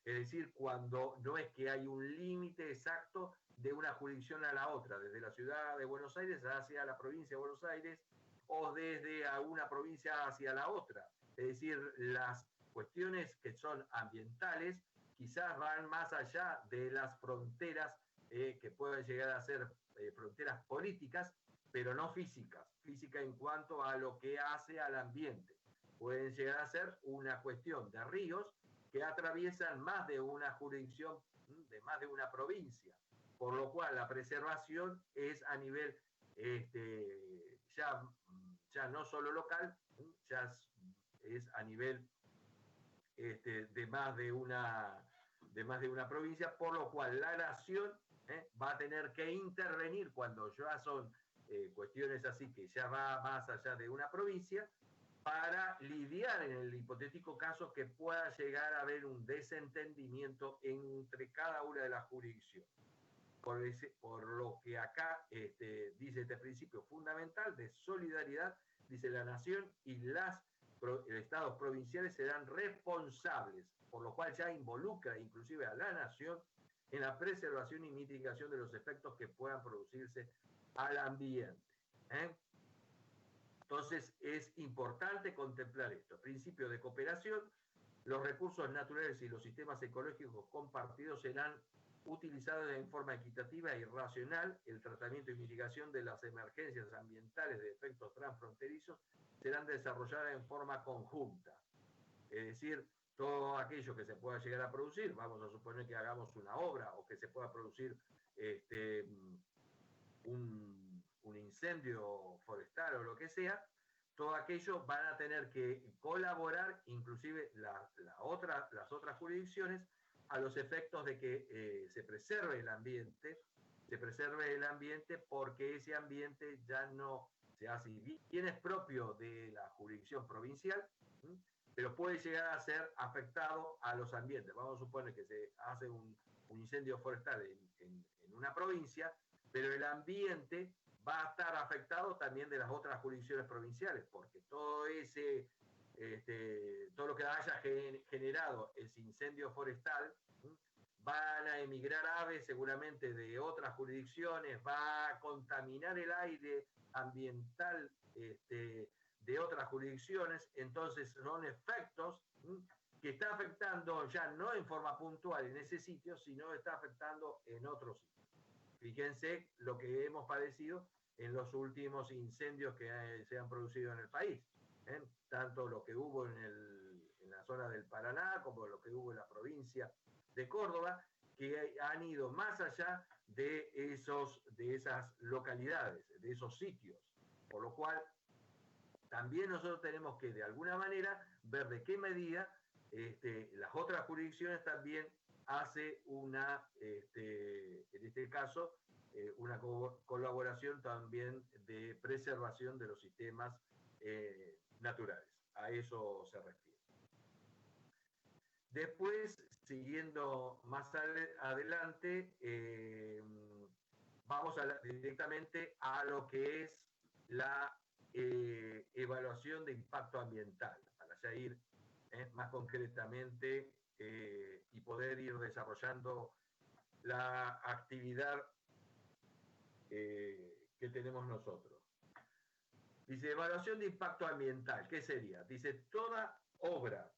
Es decir, cuando no es que hay un límite exacto de una jurisdicción a la otra, desde la ciudad de Buenos Aires hacia la provincia de Buenos Aires o desde una provincia hacia la otra. Es decir, las cuestiones que son ambientales quizás van más allá de las fronteras que pueden llegar a ser fronteras políticas, pero no físicas. Física en cuanto a lo que hace al ambiente. Pueden llegar a ser una cuestión de ríos que atraviesan más de una jurisdicción, de más de una provincia, por lo cual la preservación es a nivel ya no solo local, ya es a nivel de más de una provincia, por lo cual la nación va a tener que intervenir cuando ya son cuestiones así que ya va más allá de una provincia, para lidiar en el hipotético caso que pueda llegar a haber un desentendimiento entre cada una de las jurisdicciones. Por lo que acá dice este principio fundamental de solidaridad, dice la nación y los estados provinciales serán responsables, por lo cual ya involucra inclusive a la nación en la preservación y mitigación de los efectos que puedan producirse al ambiente. Entonces es importante contemplar esto. Principio de cooperación, los recursos naturales y los sistemas ecológicos compartidos serán utilizados en forma equitativa y racional. El tratamiento y mitigación de las emergencias ambientales de efectos transfronterizos serán desarrolladas en forma conjunta. Es decir, todo aquello que se pueda llegar a producir, vamos a suponer que hagamos una obra o que se pueda producir un incendio forestal o lo que sea, todo aquello van a tener que colaborar, inclusive las otras jurisdicciones, a los efectos de que se preserve el ambiente porque ese ambiente ya no se hace, bien es propio de la jurisdicción provincial, pero puede llegar a ser afectado a los ambientes. Vamos a suponer que se hace un incendio forestal en una provincia, pero el ambiente va a estar afectado también de las otras jurisdicciones provinciales, porque todo lo que haya generado ese incendio forestal, van a emigrar aves seguramente de otras jurisdicciones, va a contaminar el aire ambiental de otras jurisdicciones, entonces son efectos que está afectando ya no en forma puntual en ese sitio, sino está afectando en otros sitios. Fíjense lo que hemos padecido en los últimos incendios que se han producido en el país, ¿eh? Tanto lo que hubo en la zona del Paraná como lo que hubo en la provincia de Córdoba, que han ido más allá de esas localidades, de esos sitios, por lo cual también nosotros tenemos que de alguna manera ver de qué medida las otras jurisdicciones también hace en este caso, una colaboración también de preservación de los sistemas naturales. A eso se refiere. Después, siguiendo más adelante, vamos directamente a lo que es la evaluación de impacto ambiental, para ya ir más concretamente y poder ir desarrollando la actividad que tenemos nosotros. Dice, evaluación de impacto ambiental, ¿qué sería? Dice, toda obra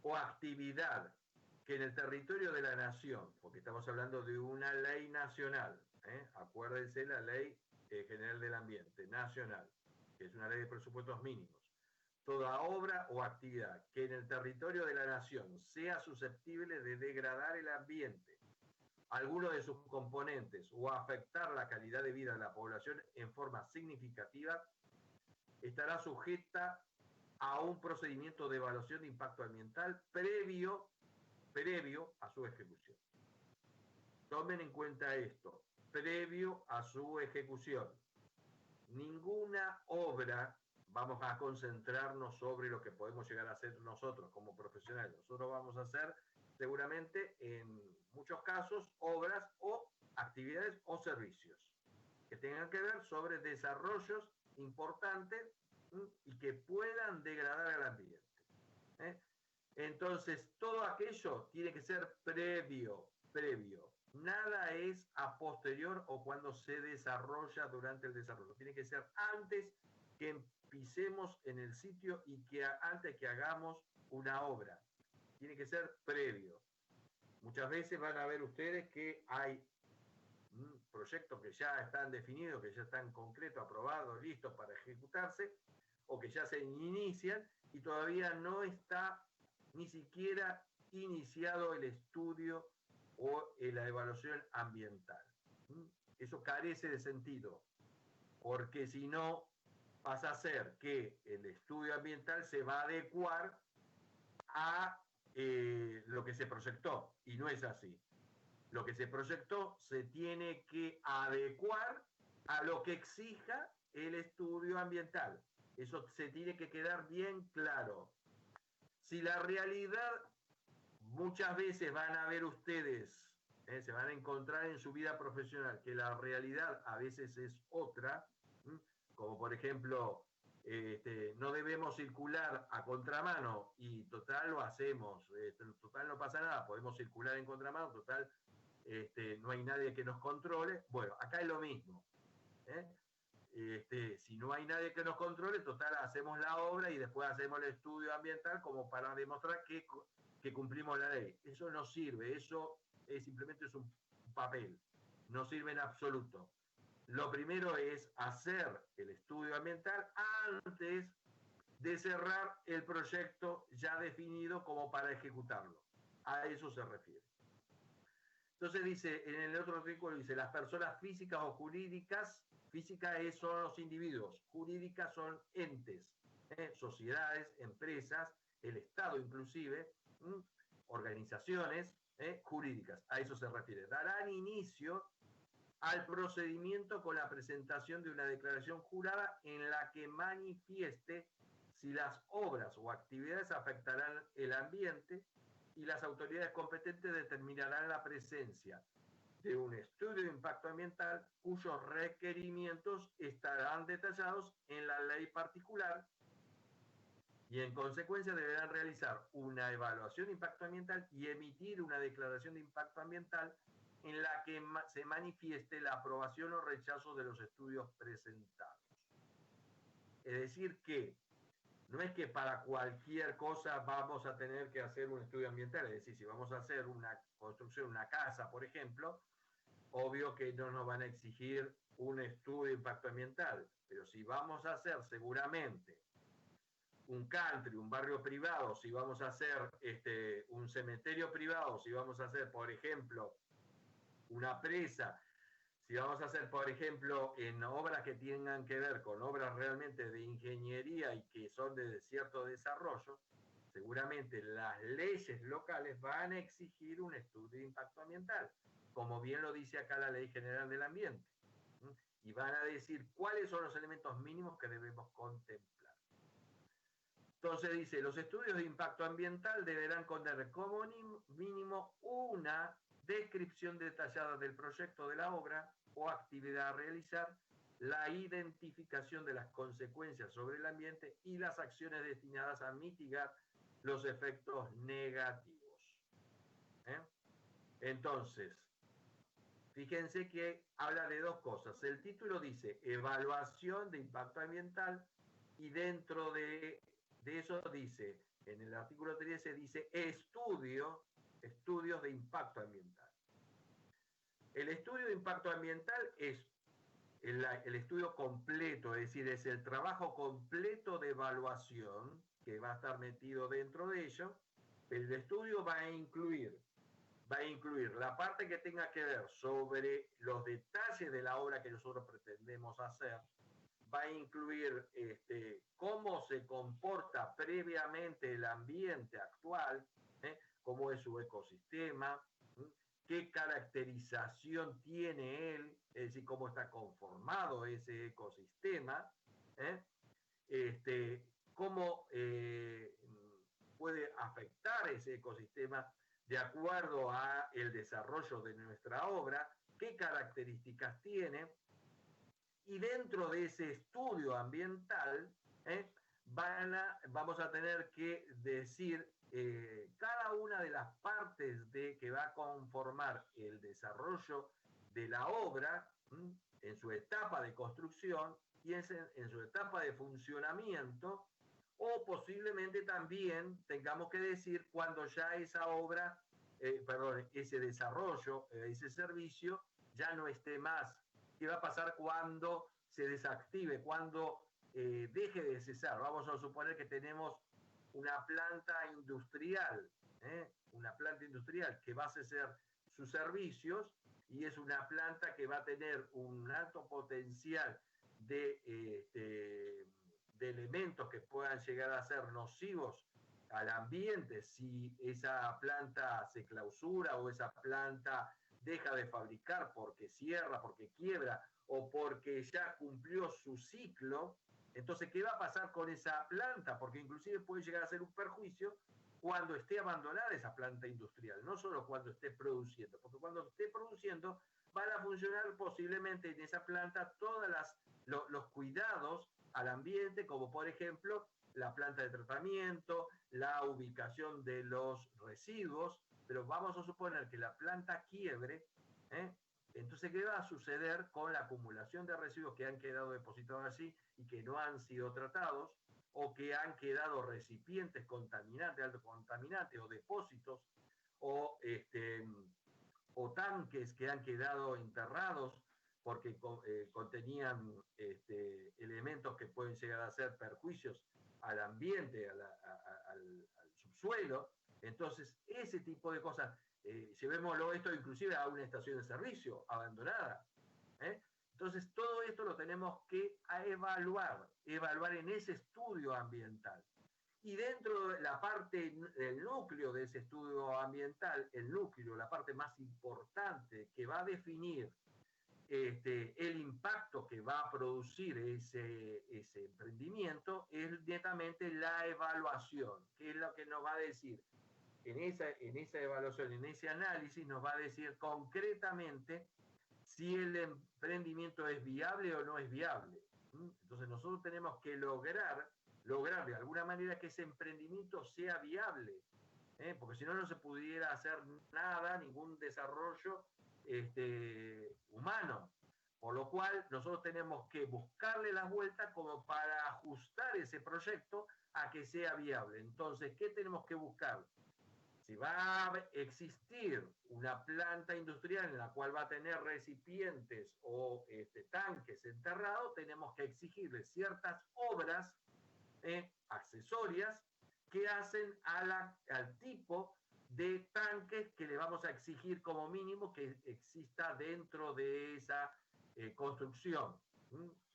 o actividad que en el territorio de la nación, porque estamos hablando de una ley nacional, acuérdense la Ley General del Ambiente Nacional, que es una ley de presupuestos mínimos, toda obra o actividad que en el territorio de la nación sea susceptible de degradar el ambiente, alguno de sus componentes o afectar la calidad de vida de la población en forma significativa, estará sujeta a un procedimiento de evaluación de impacto ambiental previo a su ejecución. Tomen en cuenta esto, previo a su ejecución. Ninguna obra, vamos a concentrarnos sobre lo que podemos llegar a hacer nosotros como profesionales. Nosotros vamos a hacer seguramente en muchos casos obras o actividades o servicios que tengan que ver sobre desarrollos importantes y que puedan degradar el ambiente. Entonces, todo aquello tiene que ser previo. Nada es a posterior o cuando se desarrolla durante el desarrollo. Tiene que ser antes que pisemos en el sitio y que antes que hagamos una obra. Tiene que ser previo. Muchas veces van a ver ustedes que hay proyectos que ya están definidos, que ya están concretos, aprobados, listos para ejecutarse, o que ya se inician y todavía no está ni siquiera iniciado el estudio o la evaluación ambiental. Eso carece de sentido, porque si no, pasa a ser que el estudio ambiental se va a adecuar a lo que se proyectó, y no es así. Lo que se proyectó se tiene que adecuar a lo que exija el estudio ambiental. Eso se tiene que quedar bien claro. Si la realidad, muchas veces van a ver ustedes, se van a encontrar en su vida profesional, que la realidad a veces es otra, como por ejemplo, no debemos circular a contramano y total lo hacemos, total no pasa nada, podemos circular en contramano, total no hay nadie que nos controle. Bueno, acá es lo mismo. Si no hay nadie que nos controle, total hacemos la obra y después hacemos el estudio ambiental como para demostrar que cumplimos la ley. Eso no sirve, eso simplemente es un papel, no sirve en absoluto. Lo primero es hacer el estudio ambiental antes de cerrar el proyecto ya definido como para ejecutarlo. A eso se refiere. Entonces dice, en el otro artículo dice, las personas físicas o jurídicas, físicas son los individuos, jurídicas son entes, sociedades, empresas, el Estado inclusive, organizaciones jurídicas, a eso se refiere. Darán inicio al procedimiento con la presentación de una declaración jurada en la que manifieste si las obras o actividades afectarán el ambiente, y las autoridades competentes determinarán la presencia de un estudio de impacto ambiental cuyos requerimientos estarán detallados en la ley particular y en consecuencia deberán realizar una evaluación de impacto ambiental y emitir una declaración de impacto ambiental en la que se manifieste la aprobación o rechazo de los estudios presentados. Es decir que no es que para cualquier cosa vamos a tener que hacer un estudio ambiental, es decir, si vamos a hacer una construcción, una casa, por ejemplo, obvio que no nos van a exigir un estudio de impacto ambiental, pero si vamos a hacer seguramente un country, un barrio privado, si vamos a hacer un cementerio privado, si vamos a hacer, por ejemplo, una presa, si vamos a hacer, por ejemplo, en obras que tengan que ver con obras realmente de ingeniería y que son de cierto desarrollo, seguramente las leyes locales van a exigir un estudio de impacto ambiental, como bien lo dice acá la Ley General del Ambiente. Y van a decir cuáles son los elementos mínimos que debemos contemplar. Entonces dice, los estudios de impacto ambiental deberán contener como mínimo una descripción detallada del proyecto de la obra o actividad a realizar, la identificación de las consecuencias sobre el ambiente y las acciones destinadas a mitigar los efectos negativos. Entonces, fíjense que habla de dos cosas. El título dice evaluación de impacto ambiental y dentro de eso dice, en el artículo 13 dice estudios de impacto ambiental. El estudio de impacto ambiental es el estudio completo, es decir, es el trabajo completo de evaluación que va a estar metido dentro de ello. El estudio va a incluir la parte que tenga que ver sobre los detalles de la obra que nosotros pretendemos hacer, va a incluir cómo se comporta previamente el ambiente actual, cómo es su ecosistema, qué caracterización tiene él, es decir, cómo está conformado ese ecosistema, cómo puede afectar ese ecosistema de acuerdo a el desarrollo de nuestra obra, qué características tiene, y dentro de ese estudio ambiental vamos a tener que decir cada una de las partes que va a conformar el desarrollo de la obra en su etapa de construcción y en su etapa de funcionamiento, o posiblemente también tengamos que decir cuando ya esa obra, ese desarrollo, ese servicio ya no esté más. ¿Qué va a pasar cuando se desactive, cuando deje de cesar? Vamos a suponer que tenemos una planta industrial que va a cesar sus servicios y es una planta que va a tener un alto potencial de elementos que puedan llegar a ser nocivos al ambiente si esa planta se clausura o esa planta deja de fabricar porque cierra, porque quiebra o porque ya cumplió su ciclo. Entonces, ¿qué va a pasar con esa planta? Porque inclusive puede llegar a ser un perjuicio cuando esté abandonada esa planta industrial, no solo cuando esté produciendo, porque cuando esté produciendo van a funcionar posiblemente en esa planta todos los cuidados al ambiente, como por ejemplo la planta de tratamiento, la ubicación de los residuos, pero vamos a suponer que la planta quiebre, entonces, ¿qué va a suceder con la acumulación de residuos que han quedado depositados así y que no han sido tratados, o que han quedado recipientes contaminantes, alto contaminantes, o depósitos, o tanques que han quedado enterrados porque contenían elementos que pueden llegar a ser perjuicios al ambiente, al subsuelo? Entonces, ese tipo de cosas, llevémoslo esto inclusive a una estación de servicio abandonada. Entonces, todo esto lo tenemos que evaluar en ese estudio ambiental. Y dentro de la parte, el núcleo de ese estudio ambiental, la parte más importante que va a definir el impacto que va a producir ese emprendimiento, es netamente la evaluación, que es lo que nos va a decir. En esa evaluación, en ese análisis, nos va a decir concretamente si el emprendimiento es viable o no es viable. Entonces nosotros tenemos que lograr de alguna manera que ese emprendimiento sea viable, porque si no, no se pudiera hacer nada, ningún desarrollo humano. Por lo cual, nosotros tenemos que buscarle las vueltas como para ajustar ese proyecto a que sea viable. Entonces, ¿qué tenemos que buscar? Si va a existir una planta industrial en la cual va a tener recipientes o tanques enterrados, tenemos que exigirle ciertas obras accesorias que hacen al tipo de tanques que le vamos a exigir como mínimo que exista dentro de esa construcción.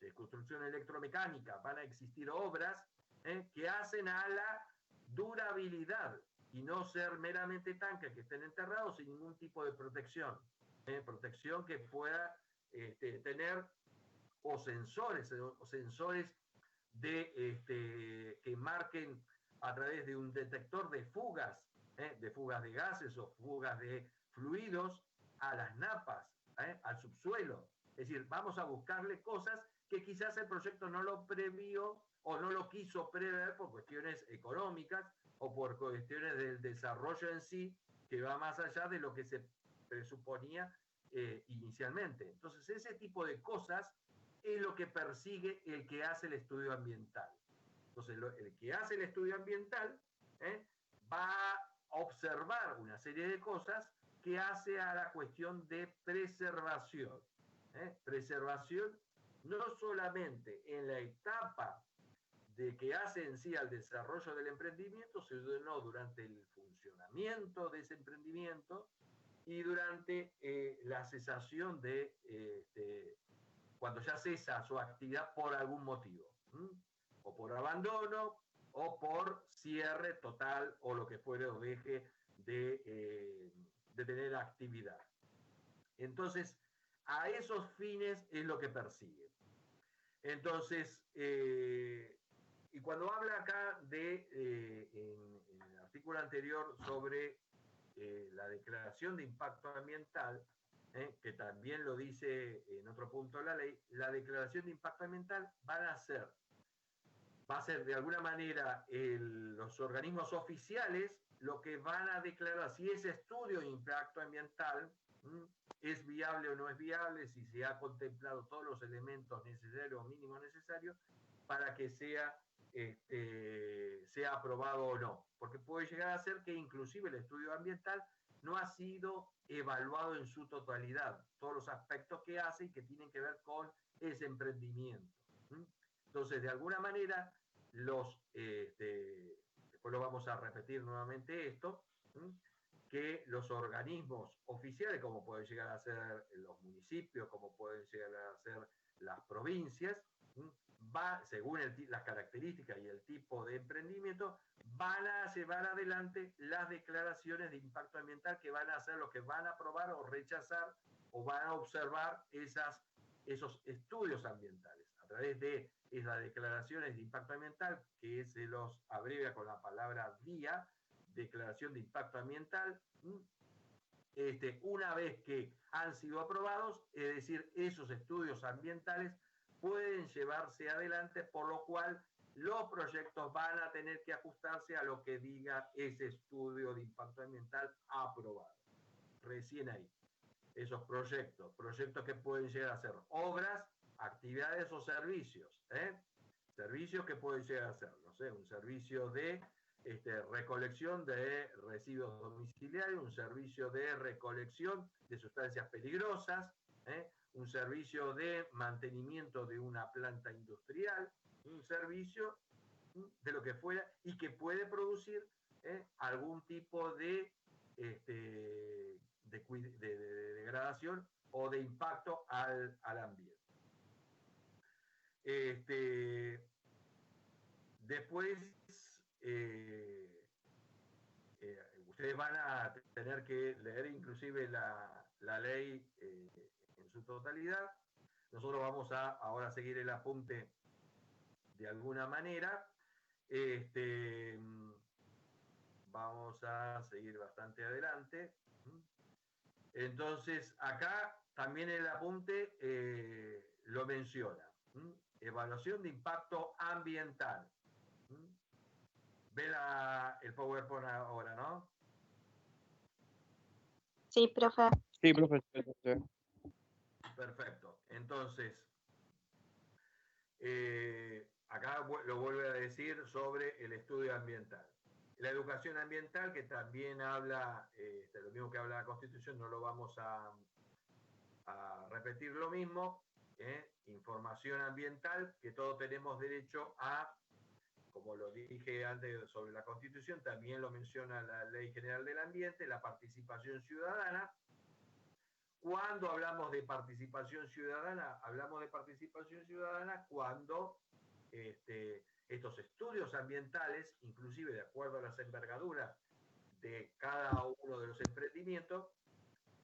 De construcción electromecánica van a existir obras que hacen a la durabilidad y no ser meramente tanques que estén enterrados sin ningún tipo de protección. Protección que pueda tener o sensores que marquen a través de un detector de fugas de gases o fugas de fluidos a las napas, al subsuelo. Es decir, vamos a buscarle cosas que quizás el proyecto no lo previó o no lo quiso prever por cuestiones económicas o por cuestiones del desarrollo en sí, que va más allá de lo que se presuponía inicialmente. Entonces, ese tipo de cosas es lo que persigue el que hace el estudio ambiental. Entonces, el que hace el estudio ambiental va a observar una serie de cosas que hace a la cuestión de preservación. Preservación no solamente en la etapa de que hace en sí al desarrollo del emprendimiento, sino durante el funcionamiento de ese emprendimiento y durante la cesación cuando ya cesa su actividad por algún motivo, o por abandono, o por cierre total, o lo que fuere o deje de tener actividad. Entonces, a esos fines es lo que persigue. Entonces, y cuando habla acá en el artículo anterior sobre la declaración de impacto ambiental, que también lo dice en otro punto de la ley, la declaración de impacto ambiental va a ser de alguna manera los organismos oficiales lo que van a declarar si ese estudio de impacto ambiental es viable o no es viable, si se ha contemplado todos los elementos necesarios o mínimos necesarios para que sea aprobado o no. Porque puede llegar a ser que inclusive el estudio ambiental no ha sido evaluado en su totalidad, todos los aspectos que hace y que tienen que ver con ese emprendimiento. Entonces, de alguna manera, después lo vamos a repetir nuevamente esto, que los organismos oficiales, como pueden llegar a ser los municipios, como pueden llegar a ser las provincias, según las características y el tipo de emprendimiento, van a llevar adelante las declaraciones de impacto ambiental que van a ser los que van a aprobar o rechazar o van a observar esos estudios ambientales. A través de esas declaraciones de impacto ambiental, que se los abrevia con la palabra DIA, declaración de impacto ambiental, una vez que han sido aprobados, es decir, esos estudios ambientales pueden llevarse adelante, por lo cual los proyectos van a tener que ajustarse a lo que diga ese estudio de impacto ambiental aprobado. Recién ahí, esos proyectos que pueden llegar a ser obras, actividades o servicios, servicios que pueden llegar a ser, no sé, un servicio de recolección de residuos domiciliarios, un servicio de recolección de sustancias peligrosas, un servicio de mantenimiento de una planta industrial, un servicio de lo que fuera y que puede producir algún tipo de degradación o de impacto al ambiente. Después, ustedes van a tener que leer inclusive la ley en su totalidad. Nosotros vamos a ahora seguir el apunte de alguna manera. Vamos a seguir bastante adelante. Entonces, acá también el apunte lo menciona. Evaluación de impacto ambiental. Ve el PowerPoint ahora, ¿no? Sí, profe. Sí, profe. Perfecto. Entonces, acá lo vuelvo a decir sobre el estudio ambiental. La educación ambiental, que también habla, lo mismo que habla la Constitución, no lo vamos a repetir lo mismo. Información ambiental, que todos tenemos derecho a, como lo dije antes sobre la Constitución, también lo menciona la Ley General del Ambiente, la participación ciudadana. Cuando hablamos de participación ciudadana, hablamos de participación ciudadana cuando estos estudios ambientales, inclusive de acuerdo a las envergaduras de cada uno de los emprendimientos,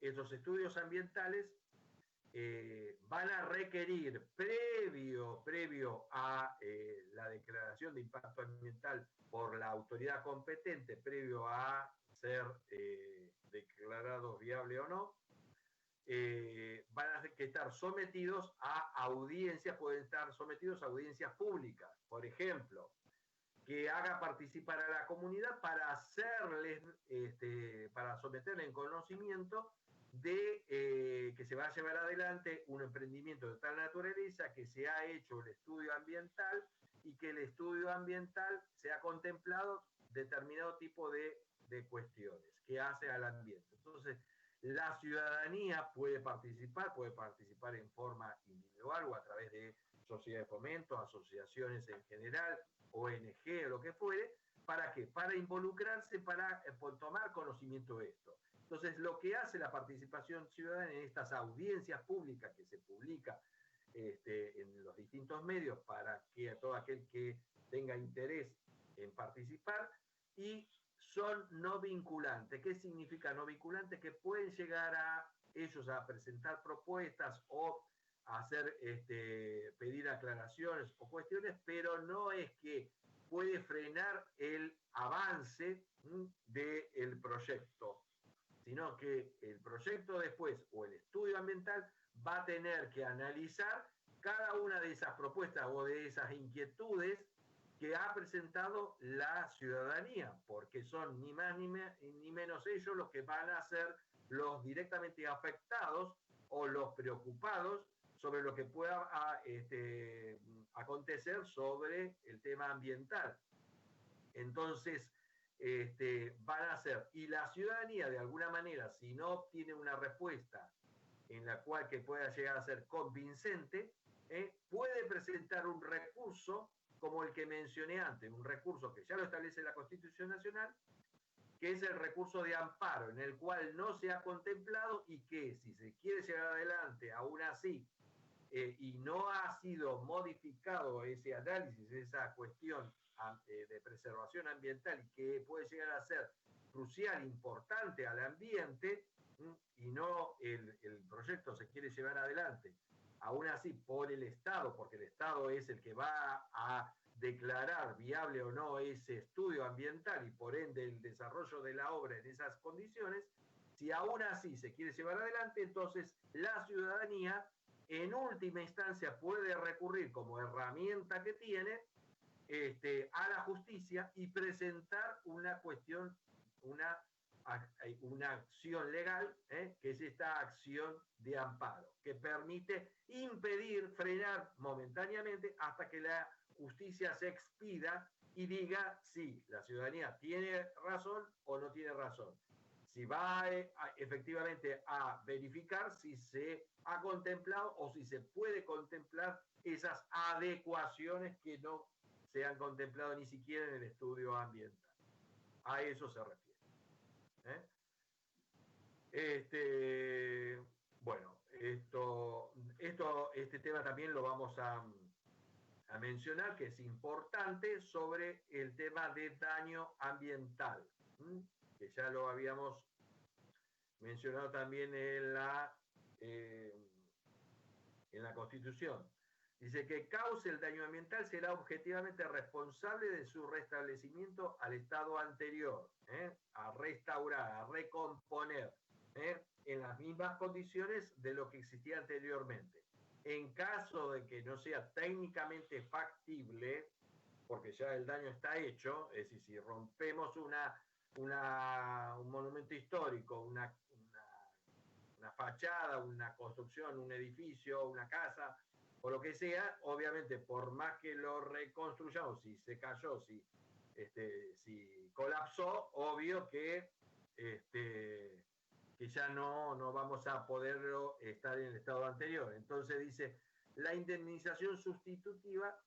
estos estudios ambientales van a requerir previo a la declaración de impacto ambiental por la autoridad competente, previo a ser declarados viable o no, van a que estar sometidos a audiencias, pueden estar sometidos a audiencias públicas, por ejemplo, que haga participar a la comunidad para hacerles, para someterle en conocimiento de que se va a llevar adelante un emprendimiento de tal naturaleza, que se ha hecho el estudio ambiental y que el estudio ambiental se ha contemplado determinado tipo de cuestiones que hace al ambiente. Entonces, la ciudadanía puede participar en forma individual o a través de sociedades de fomento, asociaciones en general, ONG o lo que fuere. ¿Para qué? Para involucrarse, para tomar conocimiento de esto. Entonces, lo que hace la participación ciudadana en estas audiencias públicas que se publica en los distintos medios para que a todo aquel que tenga interés en participar, y son no vinculantes. ¿Qué significa no vinculantes? Que pueden llegar a ellos a presentar propuestas o a hacer, pedir aclaraciones o cuestiones, pero no es que puede frenar el avance del proyecto, sino que el proyecto después o el estudio ambiental va a tener que analizar cada una de esas propuestas o de esas inquietudes que ha presentado la ciudadanía, porque son ni más ni menos ellos los que van a ser los directamente afectados o los preocupados sobre lo que pueda acontecer sobre el tema ambiental. Entonces, van a ser, y la ciudadanía de alguna manera, si no obtiene una respuesta en la cual que pueda llegar a ser convincente, puede presentar un recurso como el que mencioné antes, un recurso que ya lo establece la Constitución Nacional, que es el recurso de amparo, en el cual no se ha contemplado y que si se quiere llegar adelante aún así, y no ha sido modificado ese análisis, esa cuestión de preservación ambiental, y que puede llegar a ser crucial, importante al ambiente, y no el proyecto se quiere llevar adelante, aún así por el Estado, porque el Estado es el que va a declarar viable o no ese estudio ambiental y por ende el desarrollo de la obra en esas condiciones, si aún así se quiere llevar adelante, entonces la ciudadanía en última instancia puede recurrir como herramienta que tiene a la justicia y presentar una cuestión, una acción legal, que es esta acción de amparo, que permite impedir, frenar momentáneamente hasta que la justicia se expida y diga si la ciudadanía tiene razón o no tiene razón. Si va efectivamente a verificar si se ha contemplado o si se puede contemplar esas adecuaciones que no se han contemplado ni siquiera en el estudio ambiental. A eso se refiere. Bueno, este tema también lo vamos a mencionar, que es importante, sobre el tema de daño ambiental, que ya lo habíamos mencionado también en la Constitución. Dice que cause el daño ambiental será objetivamente responsable de su restablecimiento al estado anterior, a restaurar, a recomponer, en las mismas condiciones de lo que existía anteriormente. En caso de que no sea técnicamente factible, porque ya el daño está hecho, es decir, si rompemos un monumento histórico, una una fachada, una construcción, un edificio, una casa, o lo que sea, obviamente, por más que lo reconstruyamos, si se cayó, si colapsó, obvio que ya no vamos a poderlo estar en el estado anterior. Entonces dice, la indemnización sustitutiva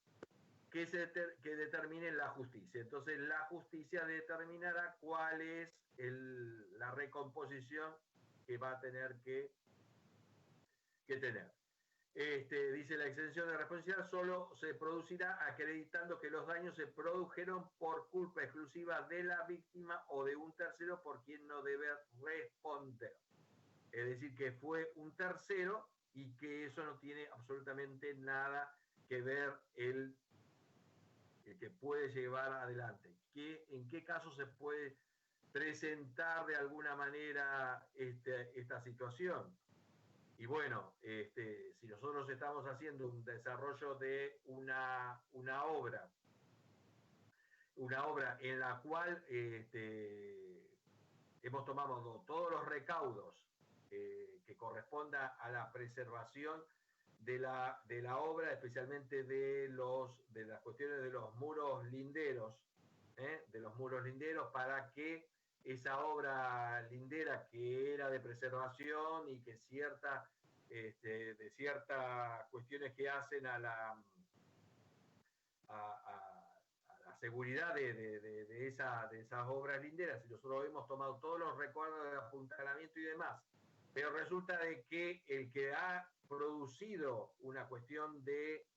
que determine la justicia. Entonces la justicia determinará cuál es la recomposición que va a tener que tener. Dice, la exención de responsabilidad solo se producirá acreditando que los daños se produjeron por culpa exclusiva de la víctima o de un tercero por quien no debe responder. Es decir, que fue un tercero y que eso no tiene absolutamente nada que ver el que puede llevar adelante. ¿En qué caso se puede presentar de alguna manera esta situación? Y bueno, si nosotros estamos haciendo un desarrollo de una obra en la cual hemos tomado todos los recaudos que corresponda a la preservación de la obra, especialmente de las cuestiones de los muros linderos, para que esa obra lindera que era de preservación y que de ciertas cuestiones que hacen a la seguridad de esas obras linderas, y nosotros hemos tomado todos los recuerdos de apuntalamiento y demás, pero resulta de que el que ha producido una cuestión de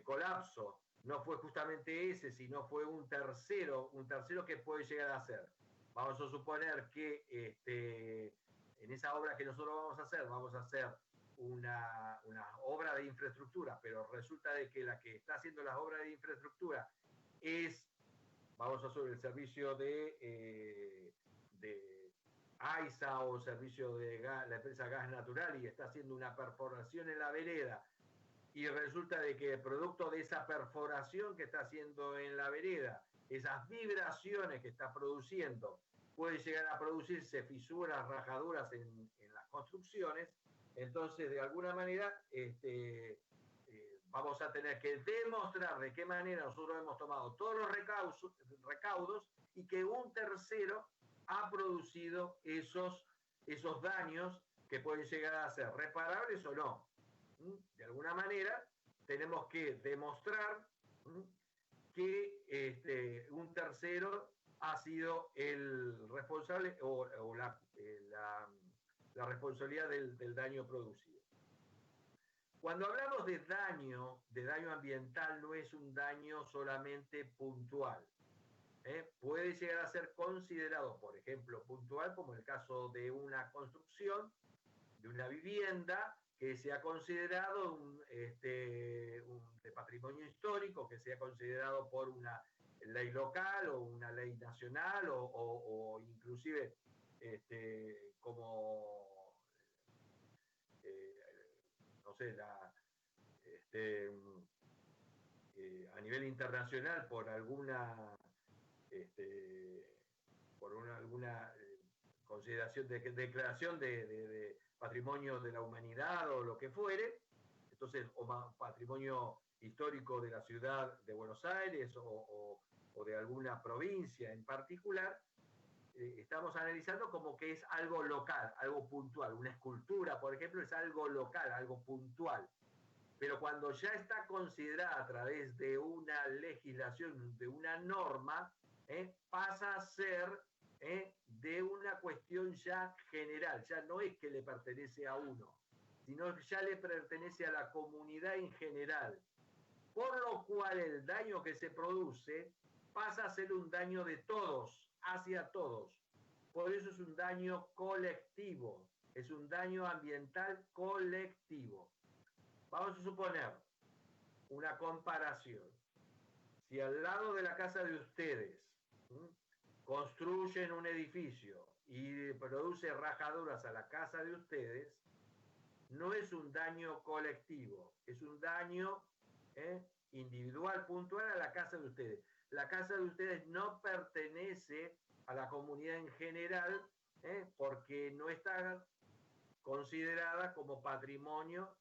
colapso no fue justamente ese, sino fue un tercero que puede llegar a ser. Vamos a suponer que en esa obra que nosotros vamos a hacer una obra de infraestructura, pero resulta de que la que está haciendo las obras de infraestructura vamos a hacer el servicio de AISA o servicio de la empresa Gas Natural y está haciendo una perforación en la vereda, y resulta de que producto de esa perforación que está haciendo en la vereda, esas vibraciones que está produciendo, puede llegar a producirse fisuras, rajaduras en las construcciones. Entonces, de alguna manera, vamos a tener que demostrar de qué manera nosotros hemos tomado todos los recaudos y que un tercero ha producido esos daños que pueden llegar a ser reparables o no. De alguna manera, tenemos que demostrar que un tercero ha sido el responsable o la responsabilidad del daño producido. Cuando hablamos de daño ambiental, no es un daño solamente puntual. Puede llegar a ser considerado, por ejemplo, puntual, como el caso de una construcción, de una vivienda, que sea considerado de patrimonio histórico, que sea considerado por una ley local o una ley nacional o inclusive como no sé, a nivel internacional por alguna consideración de declaración de patrimonio de la humanidad o lo que fuere, entonces, o patrimonio histórico de la ciudad de Buenos Aires o de alguna provincia en particular, estamos analizando como que es algo local, algo puntual. Una escultura, por ejemplo, es algo local, algo puntual. Pero cuando ya está considerada a través de una legislación, de una norma, pasa a ser de una cuestión ya general, ya no es que le pertenece a uno, sino que ya le pertenece a la comunidad en general. Por lo cual el daño que se produce pasa a ser un daño de todos, hacia todos. Por eso es un daño colectivo, es un daño ambiental colectivo. Vamos a suponer una comparación. Si al lado de la casa de ustedes construyen un edificio y produce rajaduras a la casa de ustedes, no es un daño colectivo, es un daño individual, puntual a la casa de ustedes. La casa de ustedes no pertenece a la comunidad en general porque no está considerada como patrimonio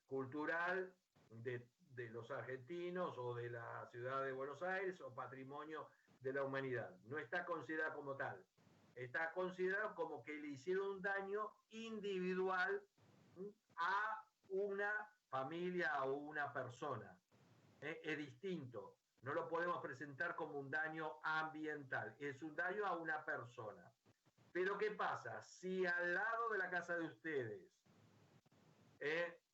cultural de los argentinos o de la ciudad de Buenos Aires o patrimonio de la humanidad. No está considerada como tal. Está considerado como que le hicieron un daño individual a una familia o una persona. Es distinto. No lo podemos presentar como un daño ambiental. Es un daño a una persona. Pero ¿qué pasa? Si al lado de la casa de ustedes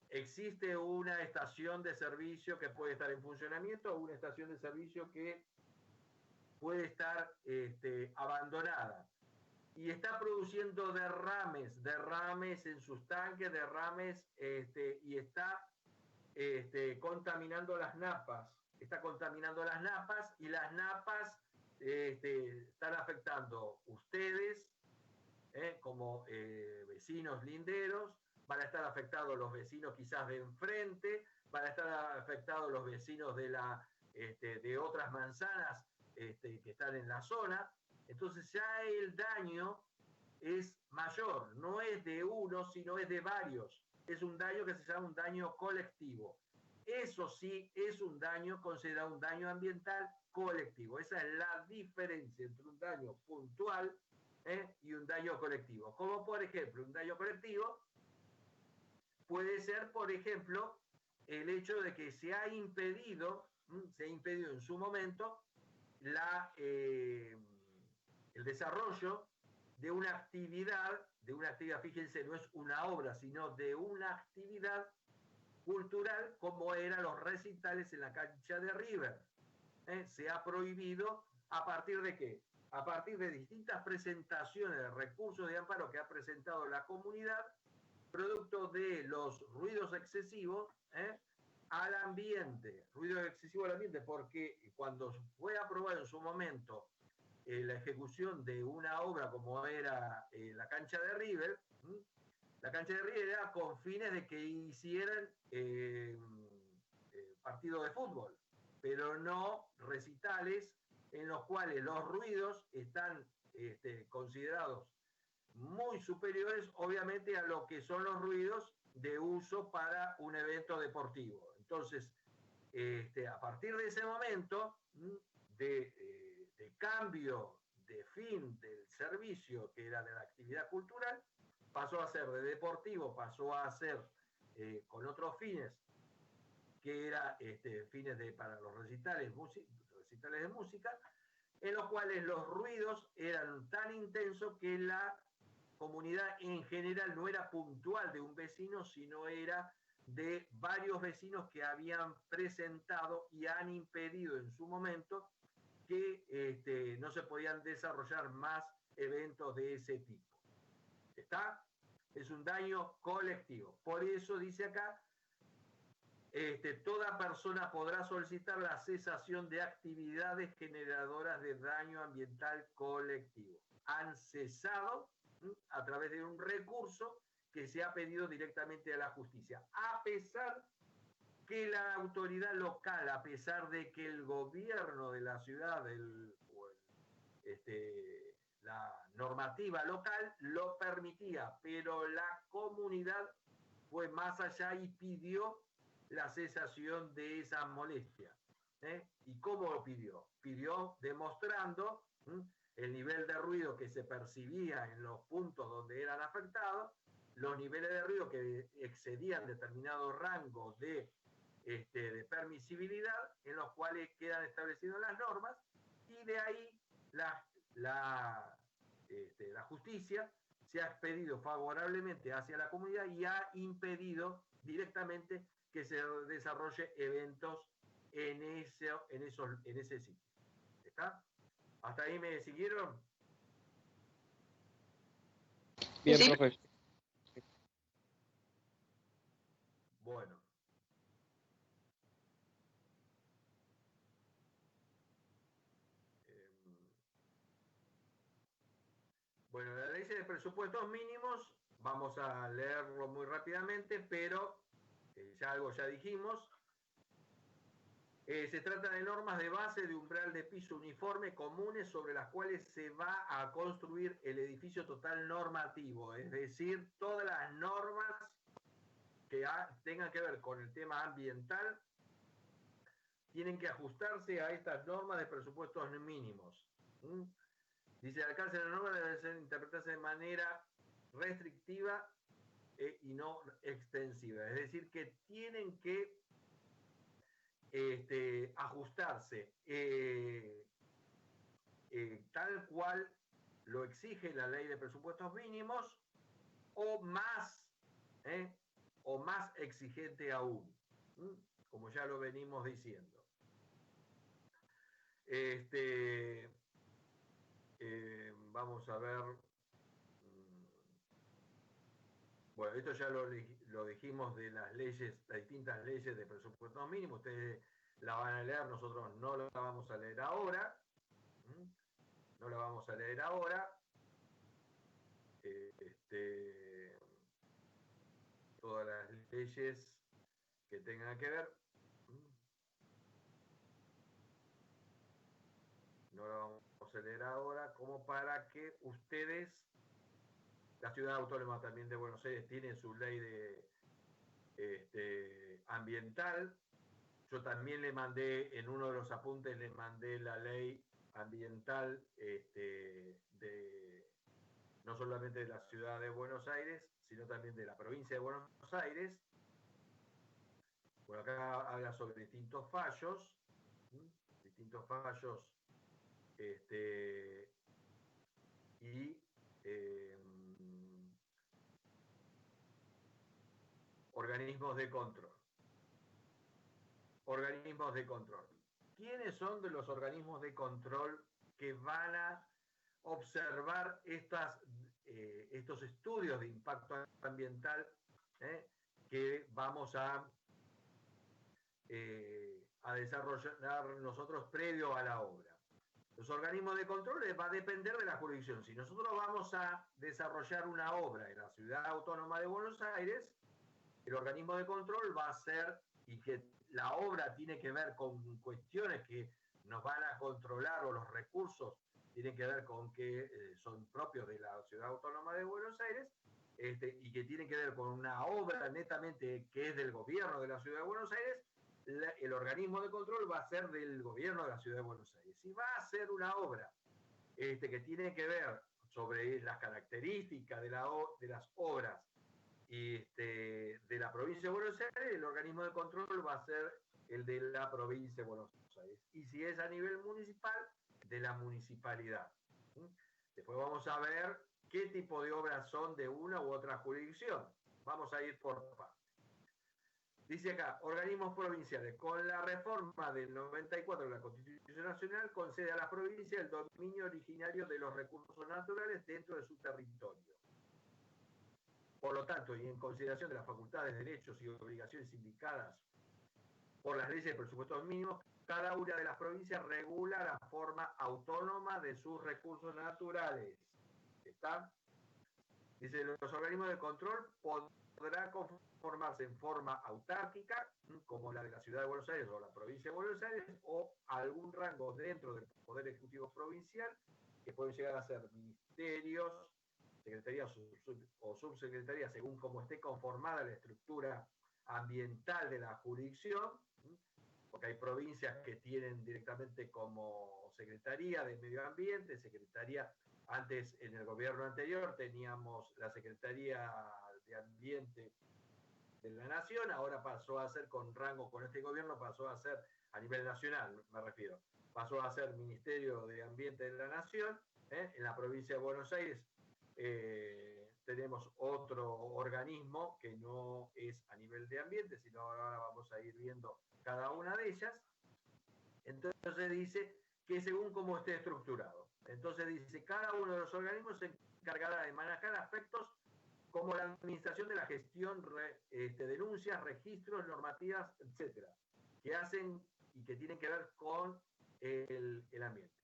existe una estación de servicio que puede estar en funcionamiento o una estación de servicio que puede estar abandonada y está produciendo derrames en sus tanques, derrames, y está contaminando las napas, y las napas están afectando ustedes como vecinos linderos, van a estar afectados los vecinos quizás de enfrente, van a estar afectados los vecinos de otras manzanas que están en la zona. Entonces ya el daño es mayor, no es de uno, sino es de varios. Es un daño que se llama un daño colectivo. Eso sí es un daño considerado un daño ambiental colectivo. Esa es la diferencia entre un daño puntual y un daño colectivo. Como por ejemplo, un daño colectivo puede ser, por ejemplo, el hecho de que se ha impedido en su momento el desarrollo de una actividad, fíjense, no es una obra, sino de una actividad cultural como eran los recitales en la cancha de River. Se ha prohibido a partir de ¿qué? A partir de distintas presentaciones de recursos de amparo que ha presentado la comunidad, producto de los ruidos excesivos al ambiente, porque cuando fue aprobado en su momento la ejecución de una obra como era la cancha de River, era con fines de que hicieran partidos de fútbol, pero no recitales en los cuales los ruidos están considerados muy superiores, obviamente, a lo que son los ruidos de uso para un evento deportivo. Entonces, a partir de ese momento de cambio de fin del servicio, que era de la actividad cultural, pasó a ser de deportivo, pasó a ser con otros fines, que era fines para los recitales de música, en los cuales los ruidos eran tan intensos que la comunidad en general no era puntual de un vecino, sino era de varios vecinos que habían presentado y han impedido en su momento que no se podían desarrollar más eventos de ese tipo. ¿Está? Es un daño colectivo. Por eso dice acá, toda persona podrá solicitar la cesación de actividades generadoras de daño ambiental colectivo. Han cesado a través de un recurso que se ha pedido directamente a la justicia, a pesar que la autoridad local, a pesar de que el gobierno de la ciudad, la normativa local lo permitía, pero la comunidad fue más allá y pidió la cesación de esa molestia. ¿Y cómo lo pidió? Pidió demostrando el nivel de ruido que se percibía en los puntos donde eran afectados, los niveles de ruido que excedían determinados rangos de permisibilidad, en los cuales quedan establecidas las normas, y de ahí la justicia se ha expedido favorablemente hacia la comunidad y ha impedido directamente que se desarrolle eventos en ese sitio. ¿Está? ¿Hasta ahí me siguieron? Bien, Sí. profe. Bueno. Bueno, la ley de presupuestos mínimos, vamos a leerlo muy rápidamente, pero ya algo ya dijimos. Se trata de normas de base de umbral de piso uniforme comunes sobre las cuales se va a construir el edificio total normativo, es decir, todas las normas que tengan que ver con el tema ambiental tienen que ajustarse a estas normas de presupuestos mínimos. Dice, el alcance de la norma debe ser interpretarse de manera restrictiva y no extensiva, es decir, que tienen que ajustarse tal cual lo exige la ley de presupuestos mínimos o más exigente aún, como ya lo venimos diciendo. Vamos a ver. Bueno, esto ya lo dijimos de las leyes, las distintas leyes de presupuestos mínimos. Ustedes la van a leer, nosotros no la vamos a leer ahora. No la vamos a leer ahora. Todas las leyes que tengan que ver. No la vamos a leer ahora, como para que ustedes, la Ciudad Autónoma también de Buenos Aires tiene su ley ambiental. Yo también le mandé, en uno de los apuntes le mandé la ley ambiental no solamente de la Ciudad de Buenos Aires, sino también de la provincia de Buenos Aires. Bueno, acá habla sobre distintos fallos, y organismos de control. Organismos de control. ¿Quiénes son de los organismos de control que van a observar estos estudios de impacto ambiental que vamos a desarrollar nosotros previo a la obra? Los organismos de control va a depender de la jurisdicción. Si nosotros vamos a desarrollar una obra en la Ciudad Autónoma de Buenos Aires, el organismo de control va a ser, y que la obra tiene que ver con cuestiones que nos van a controlar, o los recursos tienen que ver con que son propios de la Ciudad Autónoma de Buenos Aires, y que tienen que ver con una obra netamente que es del gobierno de la Ciudad de Buenos Aires, el organismo de control va a ser del gobierno de la Ciudad de Buenos Aires. Si va a hacer una obra que tiene que ver sobre las características de las obras y de la provincia de Buenos Aires, el organismo de control va a ser el de la provincia de Buenos Aires. Y si es a nivel municipal, de la municipalidad. Después vamos a ver qué tipo de obras son de una u otra jurisdicción. Vamos a ir por partes. Dice acá, organismos provinciales. Con la reforma del 94 de la Constitución Nacional, concede a las provincias el dominio originario de los recursos naturales dentro de su territorio. Por lo tanto, y en consideración de las facultades, derechos y obligaciones indicadas por las leyes de presupuestos mínimos, cada una de las provincias regula la forma autónoma de sus recursos naturales. ¿Está? Dice, los organismos de control podrán conformarse en forma autárquica, como la de la Ciudad de Buenos Aires o la provincia de Buenos Aires, o algún rango dentro del Poder Ejecutivo Provincial, que pueden llegar a ser ministerios, secretarías o subsecretarías, según como esté conformada la estructura ambiental de la jurisdicción, porque hay provincias que tienen directamente como Secretaría de Medio Ambiente, Secretaría, antes en el gobierno anterior teníamos la Secretaría de Ambiente de la Nación, ahora pasó a ser con rango, con este gobierno pasó a ser a nivel nacional, me refiero, pasó a ser Ministerio de Ambiente de la Nación. En la provincia de Buenos Aires tenemos otro organismo que no es a nivel de ambiente, sino ahora vamos a ir viendo cada una de ellas. Entonces dice que según cómo esté estructurado. Entonces dice, cada uno de los organismos se encargará de manejar aspectos como la administración de la gestión, denuncias, registros, normativas, etcétera, que hacen y que tienen que ver con el ambiente.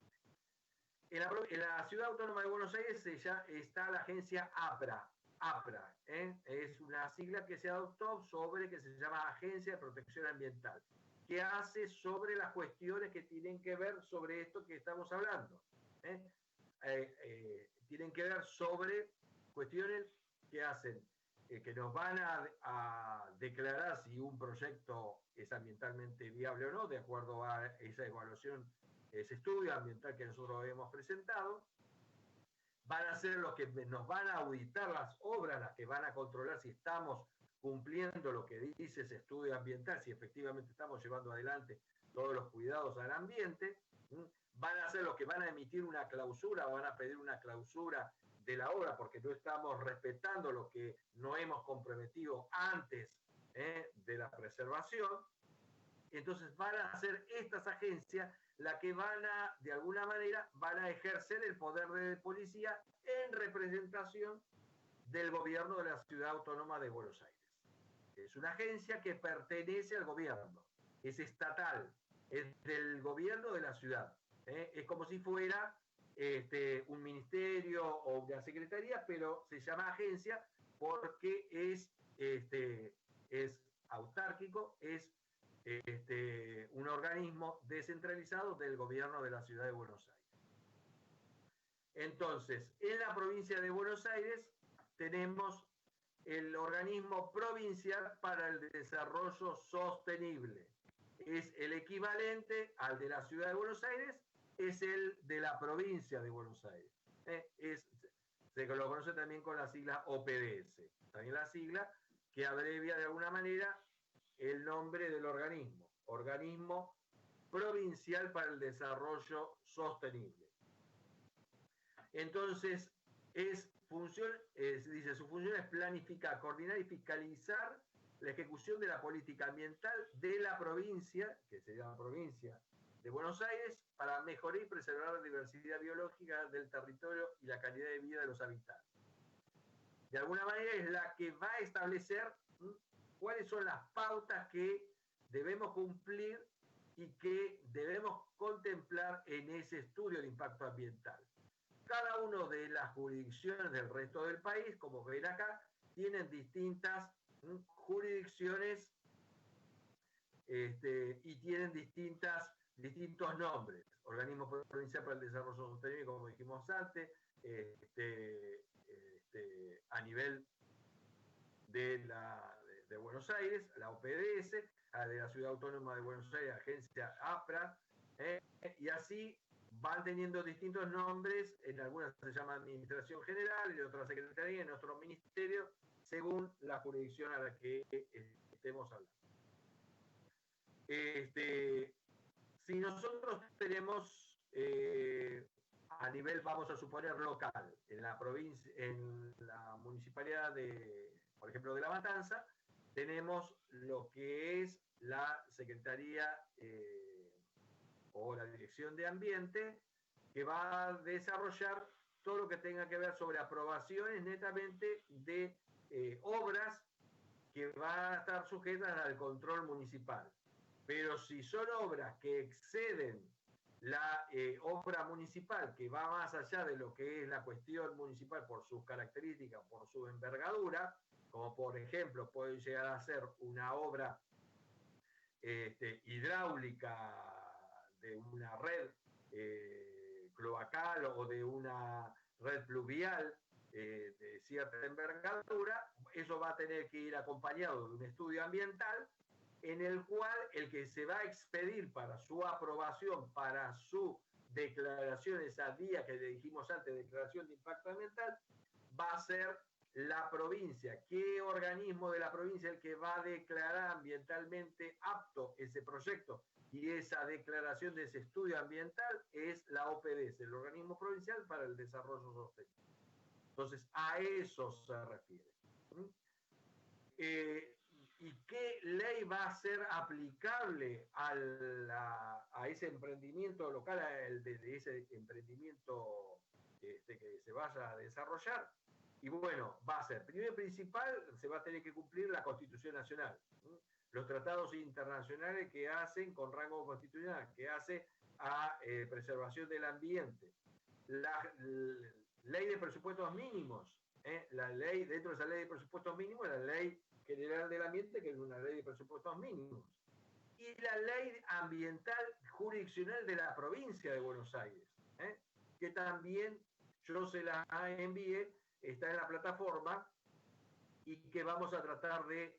En la Ciudad Autónoma de Buenos Aires ya está la agencia APRA. APRA, es una sigla que se adoptó sobre que se llama Agencia de Protección Ambiental. que hace sobre las cuestiones que tienen que ver sobre esto que estamos hablando. Tienen que ver sobre cuestiones que hacen, que nos van a declarar si un proyecto es ambientalmente viable o no, de acuerdo a esa evaluación, ese estudio ambiental que nosotros hemos presentado. Van a ser los que nos van a auditar las obras, las que van a controlar si estamos cumpliendo lo que dice ese estudio ambiental, si efectivamente estamos llevando adelante todos los cuidados al ambiente. Van a ser los que van a emitir una clausura, van a pedir una clausura de la obra porque no estamos respetando lo que no hemos comprometido antes de la preservación. Entonces van a ser estas agencias las que van a, de alguna manera, van a ejercer el poder de policía en representación del gobierno de la Ciudad Autónoma de Buenos Aires. Es una agencia que pertenece al gobierno, es estatal, es del gobierno de la ciudad. Es como si fuera un ministerio o una secretaría, pero se llama agencia porque es autárquico, es un organismo descentralizado del gobierno de la ciudad de Buenos Aires. Entonces, en la provincia de Buenos Aires tenemos el organismo provincial para el desarrollo sostenible. Es el equivalente al de la ciudad de Buenos Aires, es el de la provincia de Buenos Aires. Se lo conoce también con la sigla OPDS, también la sigla que abrevia de alguna manera el nombre del organismo, Organismo Provincial para el Desarrollo Sostenible. Entonces, su función es planificar, coordinar y fiscalizar la ejecución de la política ambiental de la provincia, que se llama provincia de Buenos Aires, para mejorar y preservar la diversidad biológica del territorio y la calidad de vida de los habitantes. De alguna manera es la que va a establecer cuáles son las pautas que debemos cumplir y que debemos contemplar en ese estudio de impacto ambiental. Cada una de las jurisdicciones del resto del país, como ven acá, tienen distintas jurisdicciones y tienen distintos nombres. Organismo Provincial para el Desarrollo Sostenible, como dijimos antes, a nivel de Buenos Aires, la OPDS, de la Ciudad Autónoma de Buenos Aires, Agencia APRA, y así van teniendo distintos nombres, en algunas se llama Administración General, en otras Secretaría, en otros ministerios, según la jurisdicción a la que estemos hablando. Si nosotros tenemos a nivel, vamos a suponer, local, en la provincia, en la municipalidad de, por ejemplo, de La Matanza, tenemos lo que es la Secretaría o la Dirección de Ambiente, que va a desarrollar todo lo que tenga que ver sobre aprobaciones netamente de obras que van a estar sujetas al control municipal. Pero si son obras que exceden la obra municipal, que va más allá de lo que es la cuestión municipal por sus características, por su envergadura, como por ejemplo puede llegar a ser una obra hidráulica de una red cloacal o de una red pluvial de cierta envergadura, eso va a tener que ir acompañado de un estudio ambiental en el cual el que se va a expedir para su aprobación, para su declaración, esa vía que le dijimos antes, declaración de impacto ambiental, va a ser la provincia. ¿Qué organismo de la provincia es el que va a declarar ambientalmente apto ese proyecto? Y esa declaración de ese estudio ambiental es la OPDS, el Organismo Provincial para el Desarrollo Sostenible. Entonces, a eso se refiere. ¿Y qué ley va a ser aplicable a ese emprendimiento local, de ese emprendimiento que se vaya a desarrollar? Y bueno, va a ser, primero y principal, se va a tener que cumplir la Constitución Nacional, los tratados internacionales que hacen con rango constitucional, que hace a preservación del ambiente, la ley de presupuestos mínimos, la ley, dentro de esa ley de presupuestos mínimos, la ley general del ambiente, que es una ley de presupuestos mínimos, y la ley ambiental jurisdiccional de la provincia de Buenos Aires, que también yo se la envié, está en la plataforma y que vamos a tratar de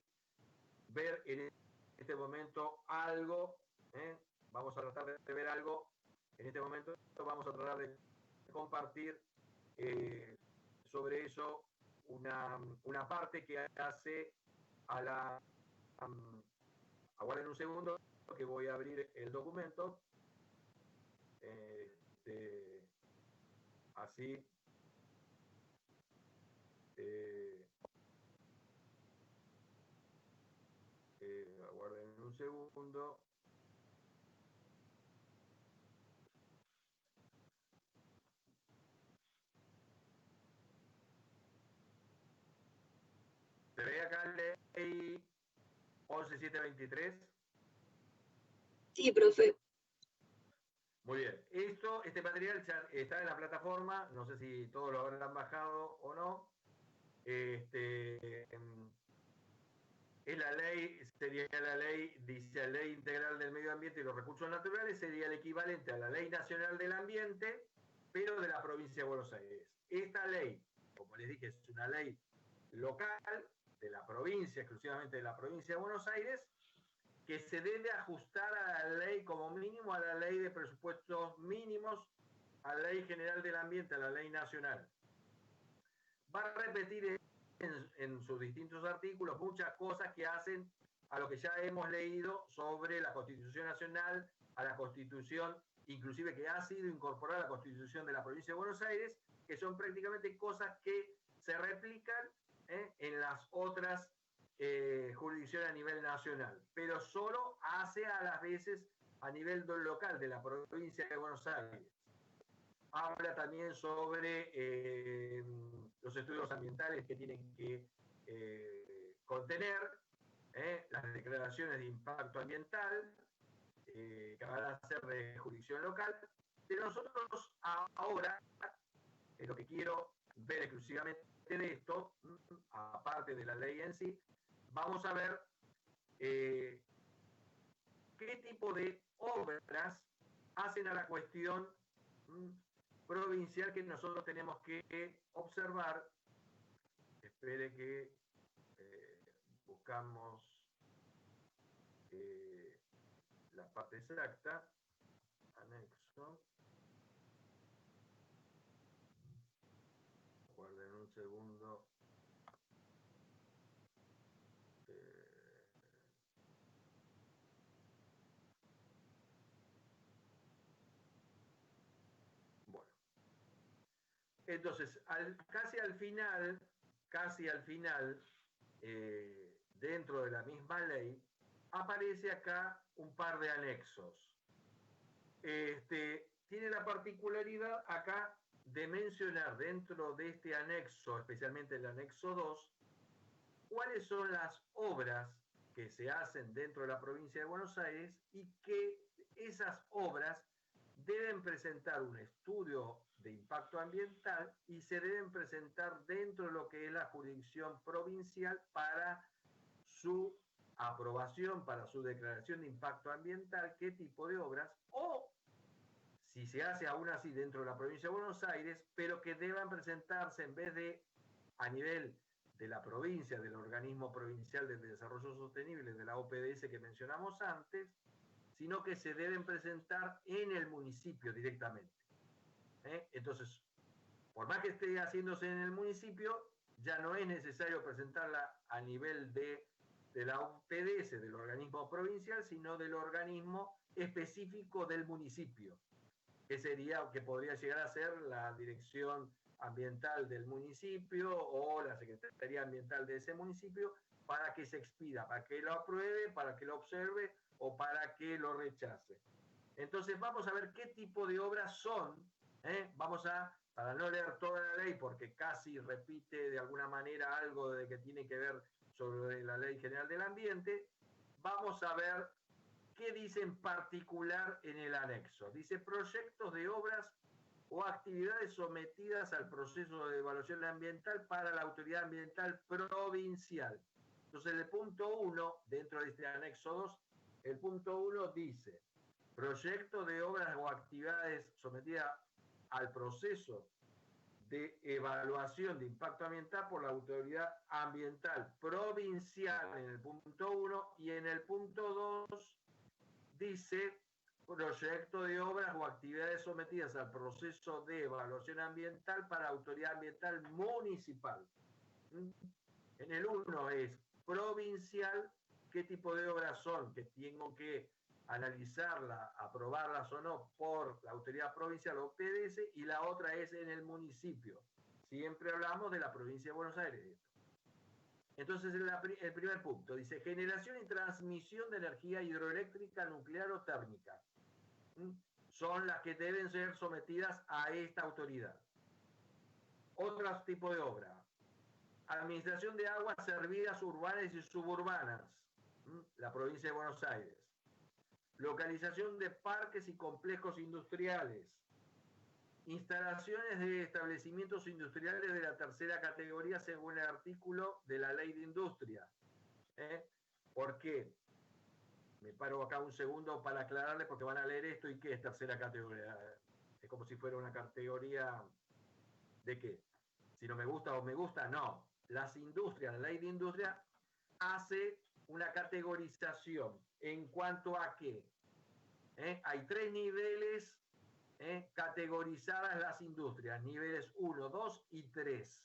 ver en este momento algo, vamos a tratar de ver algo en este momento, vamos a tratar de compartir sobre eso una parte que hace a la... aguarden un segundo que voy a abrir el documento. Así. Aguarden un segundo. ¿Se ve acá ley 11723? Sí, profe. Muy bien. Este material ya está en la plataforma. No sé si todos lo habrán bajado o no. Es la ley, sería la ley, dice la Ley Integral del Medio Ambiente y los Recursos Naturales, sería el equivalente a la Ley Nacional del Ambiente, pero de la provincia de Buenos Aires. Esta ley, como les dije, es una ley local de la provincia, exclusivamente de la provincia de Buenos Aires, que se debe ajustar a la ley, como mínimo, a la ley de presupuestos mínimos, a la Ley General del Ambiente, a la Ley Nacional. Va a repetir en sus distintos artículos muchas cosas que hacen a lo que ya hemos leído sobre la Constitución Nacional, a la Constitución, inclusive que ha sido incorporada a la Constitución de la Provincia de Buenos Aires, que son prácticamente cosas que se replican en las otras jurisdicciones a nivel nacional, pero solo hace a las veces a nivel local de la provincia de Buenos Aires. Habla también sobre los estudios ambientales que tienen que contener, las declaraciones de impacto ambiental, que van a ser de jurisdicción local, pero nosotros ahora, lo que quiero ver exclusivamente de esto, aparte de la ley en sí, vamos a ver qué tipo de obras hacen a la cuestión provincial que nosotros tenemos que observar. Espere que buscamos la parte exacta. Anexo. Guarden un segundo. Bueno. Entonces, casi al final, dentro de la misma ley, aparece acá un par de anexos. Tiene la particularidad acá de mencionar dentro de este anexo, especialmente el anexo 2, cuáles son las obras que se hacen dentro de la provincia de Buenos Aires y que esas obras deben presentar un estudio de impacto ambiental y se deben presentar dentro de lo que es la jurisdicción provincial para su aprobación, para su declaración de impacto ambiental, qué tipo de obras, o si se hace aún así dentro de la provincia de Buenos Aires, pero que deban presentarse en vez de a nivel de la provincia, del organismo provincial de desarrollo sostenible, de la OPDS que mencionamos antes, sino que se deben presentar en el municipio directamente. Entonces, por más que esté haciéndose en el municipio, ya no es necesario presentarla a nivel de la OPDS, del organismo provincial, sino del organismo específico del municipio, que podría llegar a ser la dirección ambiental del municipio o la Secretaría Ambiental de ese municipio, para que se expida, para que lo apruebe, para que lo observe o para que lo rechace. Entonces vamos a ver qué tipo de obras son. Para no leer toda la ley, porque casi repite de alguna manera algo de que tiene que ver sobre la Ley General del Ambiente, vamos a ver qué dice en particular en el anexo. Dice proyectos de obras o actividades sometidas al proceso de evaluación ambiental para la autoridad ambiental provincial. Entonces, el punto 1, dentro de este anexo 2, El punto 1 dice, proyecto de obras o actividades sometidas al proceso de evaluación de impacto ambiental por la autoridad ambiental provincial en el punto 1, y en el punto 2 dice proyecto de obras o actividades sometidas al proceso de evaluación ambiental para autoridad ambiental municipal. En el 1 es provincial, qué tipo de obras son, que tengo que analizarlas, aprobarlas o no por la autoridad provincial o PDS, y la otra es en el municipio. Siempre hablamos de la provincia de Buenos Aires. Entonces, el primer punto dice, generación y transmisión de energía hidroeléctrica, nuclear o térmica. Son las que deben ser sometidas a esta autoridad. Otros tipos de obra. Administración de aguas servidas urbanas y suburbanas, la provincia de Buenos Aires. Localización de parques y complejos industriales. Instalaciones de establecimientos industriales de la tercera categoría según el artículo de la Ley de Industria. ¿Por qué? Me paro acá un segundo para aclararles porque van a leer esto y qué es tercera categoría. Es como si fuera una categoría de qué. Si no me gusta o me gusta, no. Las industrias, la Ley de Industria hace una categorización en cuanto a qué. Hay 3 niveles categorizadas las industrias, niveles 1, 2 y 3.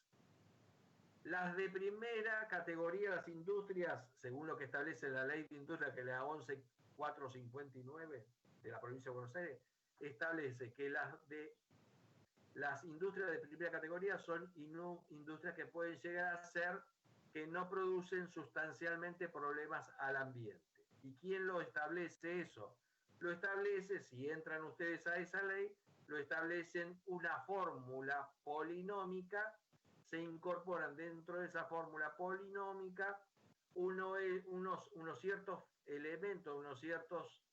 Las de primera categoría, las industrias, según lo que establece la Ley de Industria, que es la 11.459 de la provincia de Buenos Aires, establece que las industrias de primera categoría son industrias que pueden llegar a ser que no producen sustancialmente problemas al ambiente. ¿Y quién lo establece eso? Lo establece, si entran ustedes a esa ley, lo establecen una fórmula polinómica, se incorporan dentro de esa fórmula polinómica unos ciertos elementos, unos ciertos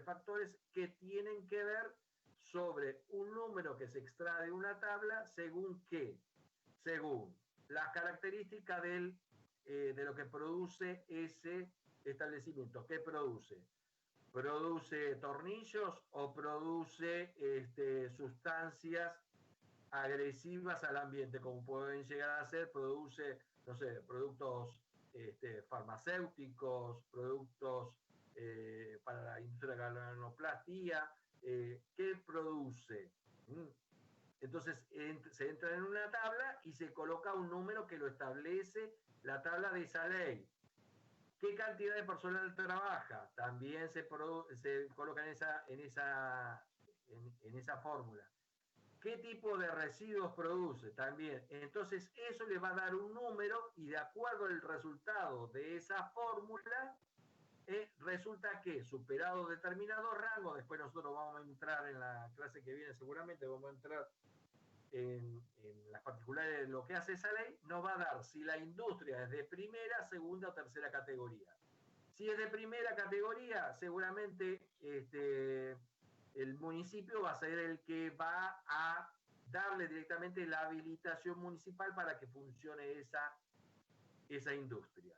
factores que tienen que ver sobre un número que se extrae de una tabla, según qué, según las características de lo que produce ese establecimiento. ¿Qué produce? ¿Produce tornillos o produce sustancias agresivas al ambiente, como pueden llegar a ser? Produce, no sé, productos farmacéuticos, productos para la industria de la galvanoplastía. ¿Qué produce? Entonces se entra en una tabla y se coloca un número que lo establece la tabla de esa ley. ¿Qué cantidad de personal trabaja? También se coloca en esa fórmula. ¿Qué tipo de residuos produce? También. Entonces eso le va a dar un número y de acuerdo al resultado de esa fórmula, resulta que superado determinado rango, después nosotros vamos a entrar en la clase que viene seguramente, vamos a entrar en las particulares de lo que hace esa ley, nos va a dar si la industria es de primera, segunda o tercera categoría. Si es de primera categoría, seguramente el municipio va a ser el que va a darle directamente la habilitación municipal para que funcione esa industria.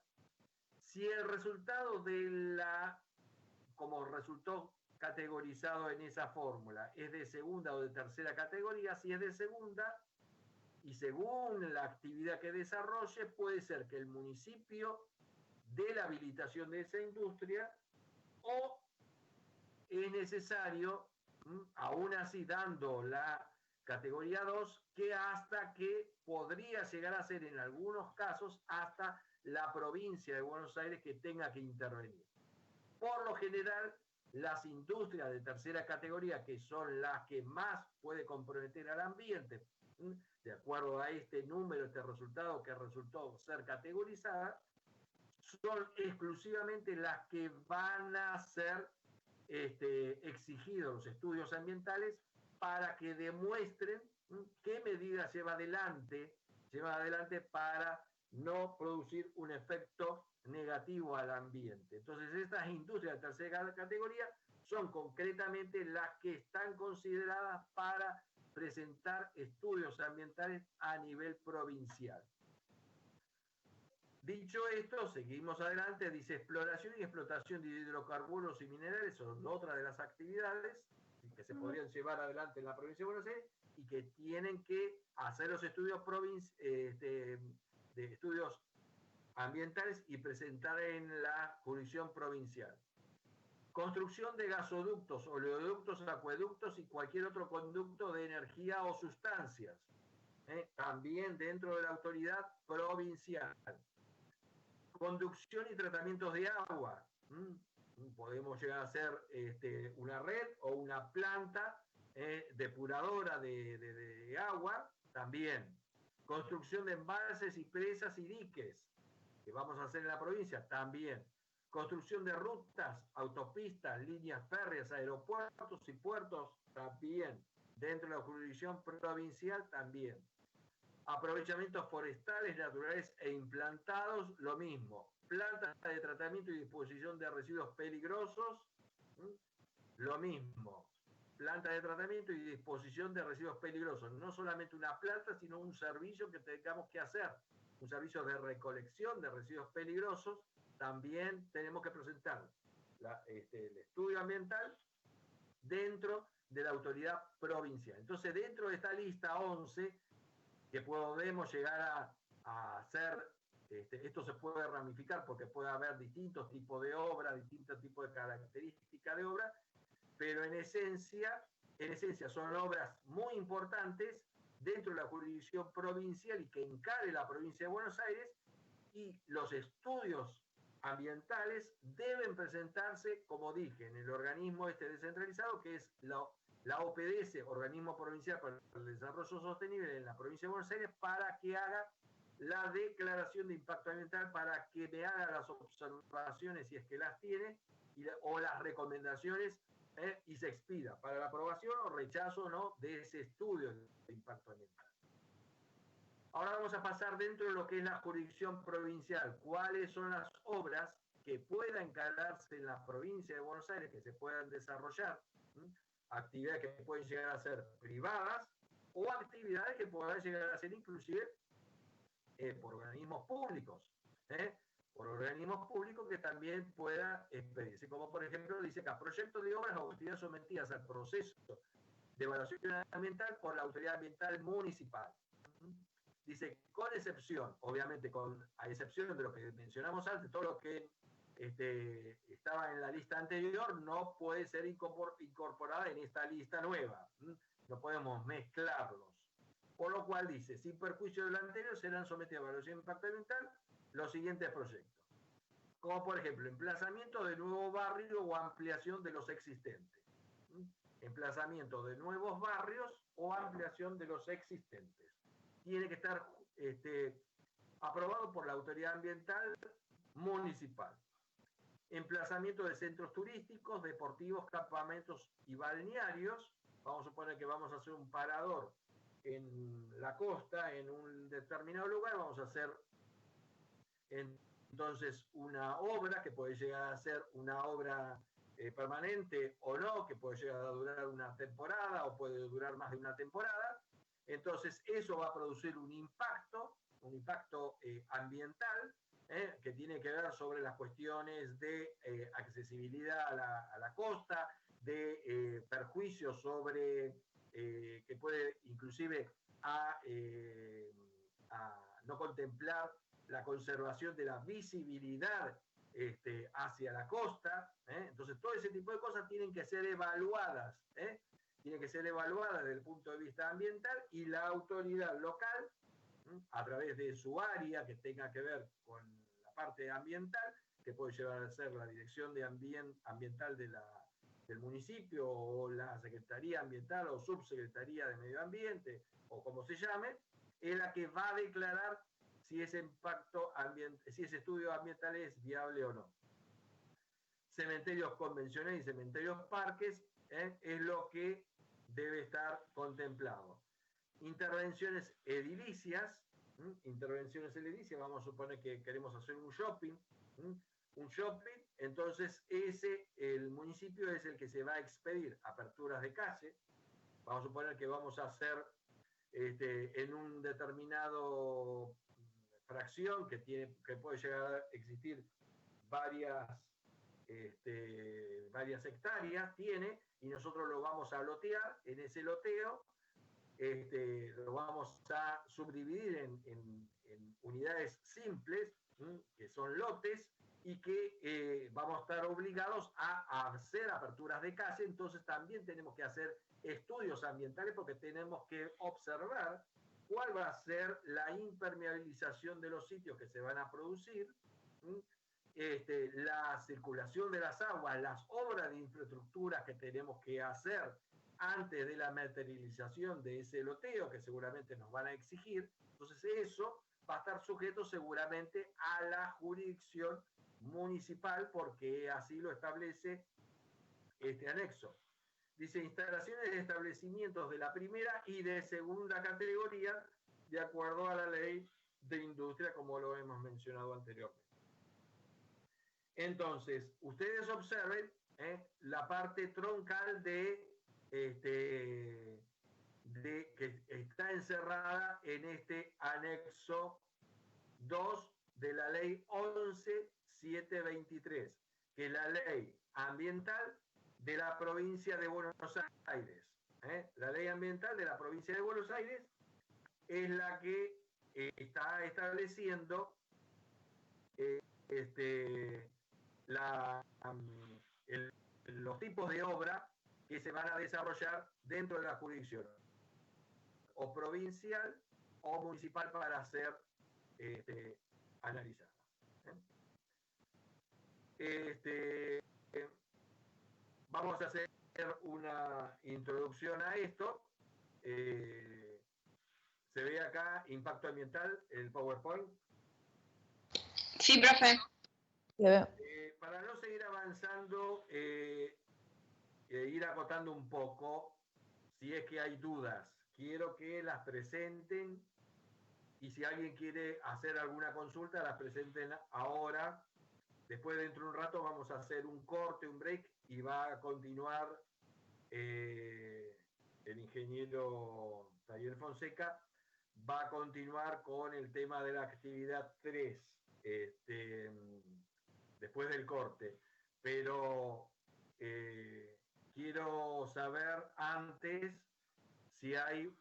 Si el resultado como resultó categorizado en esa fórmula es de segunda o de tercera categoría, si es de segunda y según la actividad que desarrolle, puede ser que el municipio dé la habilitación de esa industria o es necesario, aún así dando la categoría 2, que hasta que podría llegar a ser en algunos casos hasta la provincia de Buenos Aires que tenga que intervenir. Por lo general, las industrias de tercera categoría, que son las que más puede comprometer al ambiente, de acuerdo a este número, este resultado que resultó ser categorizada, son exclusivamente las que van a ser exigidos los estudios ambientales para que demuestren qué medidas lleva adelante para no producir un efecto negativo al ambiente. Entonces, estas industrias de tercera categoría son concretamente las que están consideradas para presentar estudios ambientales a nivel provincial. Dicho esto, seguimos adelante, dice exploración y explotación de hidrocarburos y minerales son otra de las actividades que se podrían llevar adelante en la provincia de Buenos Aires y que tienen que hacer los estudios de estudios ambientales y presentar en la jurisdicción provincial. Construcción de gasoductos, oleoductos, acueductos y cualquier otro conducto de energía o sustancias, también dentro de la autoridad provincial. Conducción y tratamientos de agua. Podemos llegar a ser una red o una planta depuradora de agua, también. Construcción de embalses y presas y diques, que vamos a hacer en la provincia, también. Construcción de rutas, autopistas, líneas férreas, aeropuertos y puertos, también. Dentro de la jurisdicción provincial, también. Aprovechamientos forestales, naturales e implantados, lo mismo. Plantas de tratamiento y disposición de residuos peligrosos, lo mismo. Plantas de tratamiento y disposición de residuos peligrosos. No solamente una planta, sino un servicio que tengamos que hacer. Un servicio de recolección de residuos peligrosos. También tenemos que presentar el estudio ambiental dentro de la autoridad provincial. Entonces, dentro de esta lista 11, que podemos llegar a hacer, esto se puede ramificar porque puede haber distintos tipos de obra, distintos tipos de características de obra, pero en esencia son obras muy importantes dentro de la jurisdicción provincial y que encare la provincia de Buenos Aires, y los estudios ambientales deben presentarse, como dije, en el organismo descentralizado, que es la OPDS, Organismo Provincial para el Desarrollo Sostenible en la provincia de Buenos Aires, para que haga la declaración de impacto ambiental, para que me haga las observaciones, si es que las tiene, o las recomendaciones, y se expida para la aprobación o rechazo, ¿no?, de ese estudio de impacto ambiental. Ahora vamos a pasar dentro de lo que es la jurisdicción provincial. ¿Cuáles son las obras que puedan encargarse en la provincia de Buenos Aires, que se puedan desarrollar? Actividades que pueden llegar a ser privadas o actividades que puedan llegar a ser inclusive por organismos públicos. Por organismos públicos que también puedan expedirse. Como por ejemplo dice acá, proyectos de obras o actividades sometidas al proceso de evaluación ambiental por la autoridad ambiental municipal. Dice, con excepción, obviamente a excepción de lo que mencionamos antes, todo lo que estaba en la lista anterior no puede ser incorporada en esta lista nueva. No podemos mezclarlos. Por lo cual dice, sin perjuicio de lo anterior, serán sometidos a evaluación de impacto ambiental los siguientes proyectos. Como por ejemplo, emplazamiento de nuevo barrio o ampliación de los existentes. Emplazamiento de nuevos barrios o ampliación de los existentes. Tiene que estar aprobado por la autoridad ambiental municipal. Emplazamiento de centros turísticos, deportivos, campamentos y balnearios. Vamos a suponer que vamos a hacer un parador en la costa, en un determinado lugar. Vamos a hacer entonces una obra que puede llegar a ser una obra permanente o no, que puede llegar a durar una temporada o puede durar más de una temporada. Entonces, eso va a producir un impacto ambiental, que tiene que ver sobre las cuestiones de accesibilidad a la costa, de perjuicios sobre, que puede inclusive a no contemplar la conservación de la visibilidad hacia la costa. Entonces, todo ese tipo de cosas tienen que ser evaluadas, tiene que ser evaluada desde el punto de vista ambiental, y la autoridad local, a través de su área que tenga que ver con la parte ambiental, que puede llevar a ser la dirección de ambiental del municipio o la Secretaría Ambiental o Subsecretaría de Medio Ambiente o como se llame, es la que va a declarar si ese estudio ambiental es viable o no. Cementerios convencionales y cementerios parques es lo que debe estar contemplado. Intervenciones edilicias, vamos a suponer que queremos hacer un shopping, entonces el municipio es el que se va a expedir aperturas de calle. Vamos a suponer que vamos a hacer en un determinado fracción que puede llegar a existir varias hectáreas tiene, y nosotros lo vamos a lotear. En ese loteo lo vamos a subdividir en unidades simples, que son lotes, y que vamos a estar obligados a hacer aperturas de calle. Entonces también tenemos que hacer estudios ambientales, porque tenemos que observar cuál va a ser la impermeabilización de los sitios que se van a producir, la circulación de las aguas, las obras de infraestructura que tenemos que hacer antes de la materialización de ese loteo, que seguramente nos van a exigir. Entonces eso va a estar sujeto seguramente a la jurisdicción municipal, porque así lo establece este anexo. Dice: instalaciones de establecimientos de la primera y de segunda categoría, de acuerdo a la ley de industria, como lo hemos mencionado anteriormente. Entonces, ustedes observen la parte troncal que está encerrada en este anexo 2 de la ley 11.723, que es la ley ambiental de la provincia de Buenos Aires. La ley ambiental de la provincia de Buenos Aires es la que está estableciendo los tipos de obra que se van a desarrollar dentro de la jurisdicción, o provincial o municipal, para ser analizadas. Vamos a hacer una introducción a esto. ¿Se ve acá impacto ambiental, el PowerPoint? Sí, profe. Para no seguir avanzando, ir acotando un poco, si es que hay dudas, quiero que las presenten, y si alguien quiere hacer alguna consulta, las presenten ahora. Después, dentro de un rato, vamos a hacer un corte, un break, y va a continuar el ingeniero Tayel Fonseca, va a continuar con el tema de la actividad 3, después del corte. Pero quiero saber antes si hay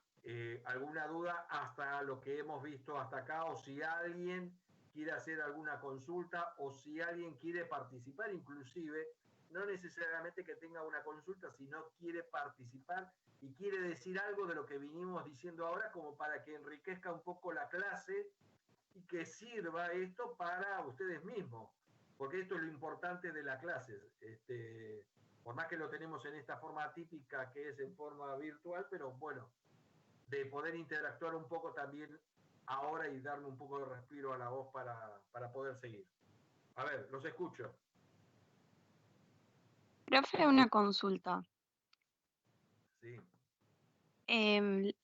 alguna duda hasta lo que hemos visto hasta acá, o si alguien quiere hacer alguna consulta, o si alguien quiere participar, inclusive, no necesariamente que tenga una consulta, sino quiere participar y quiere decir algo de lo que vinimos diciendo ahora, como para que enriquezca un poco la clase y que sirva esto para ustedes mismos, porque esto es lo importante de la clase. Por más que lo tenemos en esta forma típica, que es en forma virtual, pero bueno, de poder interactuar un poco también ahora y darme un poco de respiro a la voz para poder seguir. A ver, los escucho. Profe, una consulta. Sí. ¿El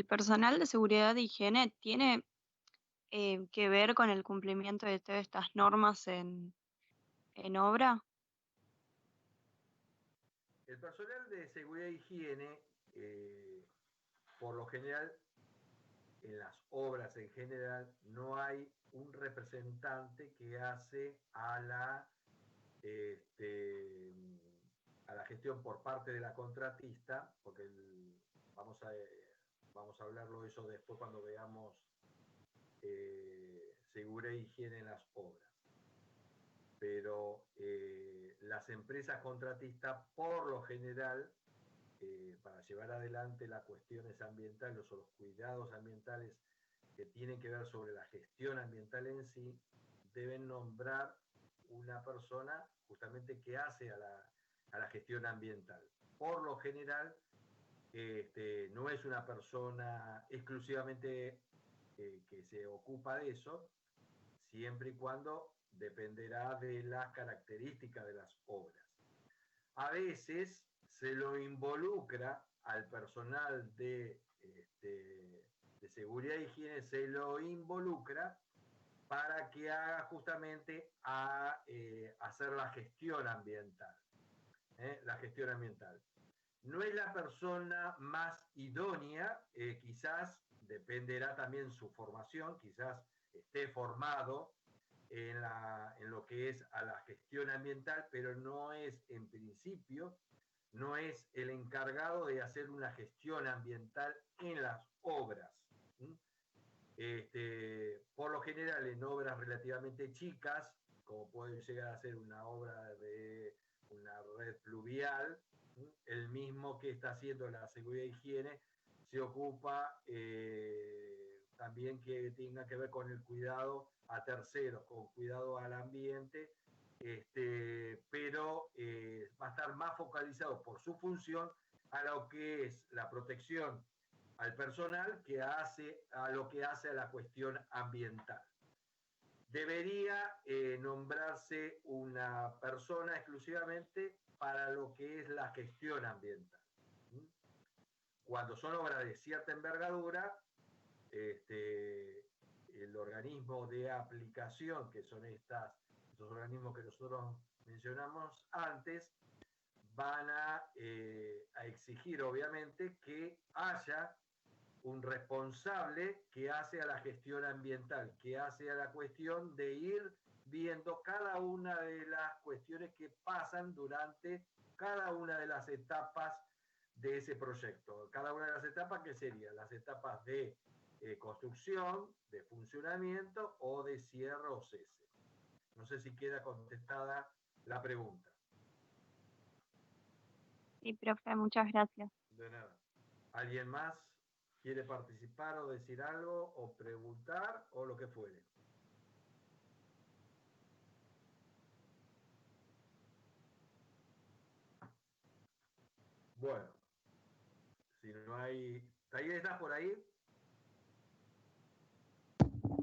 personal de seguridad e higiene tiene que ver con el cumplimiento de todas estas normas en obra? El personal de seguridad e higiene, por lo general, en las obras en general, no hay un representante que hace a la gestión por parte de la contratista, porque vamos a hablarlo eso después cuando veamos seguridad e higiene en las obras. Pero las empresas contratistas, por lo general, para llevar adelante las cuestiones ambientales o los cuidados ambientales que tienen que ver sobre la gestión ambiental en sí, deben nombrar una persona justamente que hace a la gestión ambiental. Por lo general, no es una persona exclusivamente que se ocupa de eso, siempre y cuando dependerá de las características de las obras. A veces se lo involucra al personal de seguridad e higiene, se lo involucra para que haga justamente a hacer la gestión ambiental. La gestión ambiental. No es la persona más idónea, quizás dependerá también su formación, quizás esté formado en lo que es a la gestión ambiental, pero no es, en principio, no es el encargado de hacer una gestión ambiental en las obras. Por lo general, en obras relativamente chicas, como puede llegar a ser una obra de una red pluvial, el mismo que está haciendo la seguridad e higiene se ocupa también que tenga que ver con el cuidado a terceros, con cuidado al ambiente, pero va a estar más focalizado por su función a lo que es la protección al personal que hace a lo que hace a la cuestión ambiental. Debería nombrarse una persona exclusivamente para lo que es la gestión ambiental. Cuando son obras de cierta envergadura, el organismo de aplicación, que son estos organismos que nosotros mencionamos antes, van a exigir obviamente que haya un responsable que hace a la gestión ambiental, que hace a la cuestión de ir viendo cada una de las cuestiones que pasan durante cada una de las etapas de ese proyecto. Cada una de las etapas, ¿qué serían? Las etapas de construcción, de funcionamiento o de cierre o cese. No sé si queda contestada la pregunta. Sí, profe, muchas gracias. De nada. ¿Alguien más quiere participar o decir algo o preguntar o lo que fuere? Bueno, si no hay... ¿Taller estás por ahí?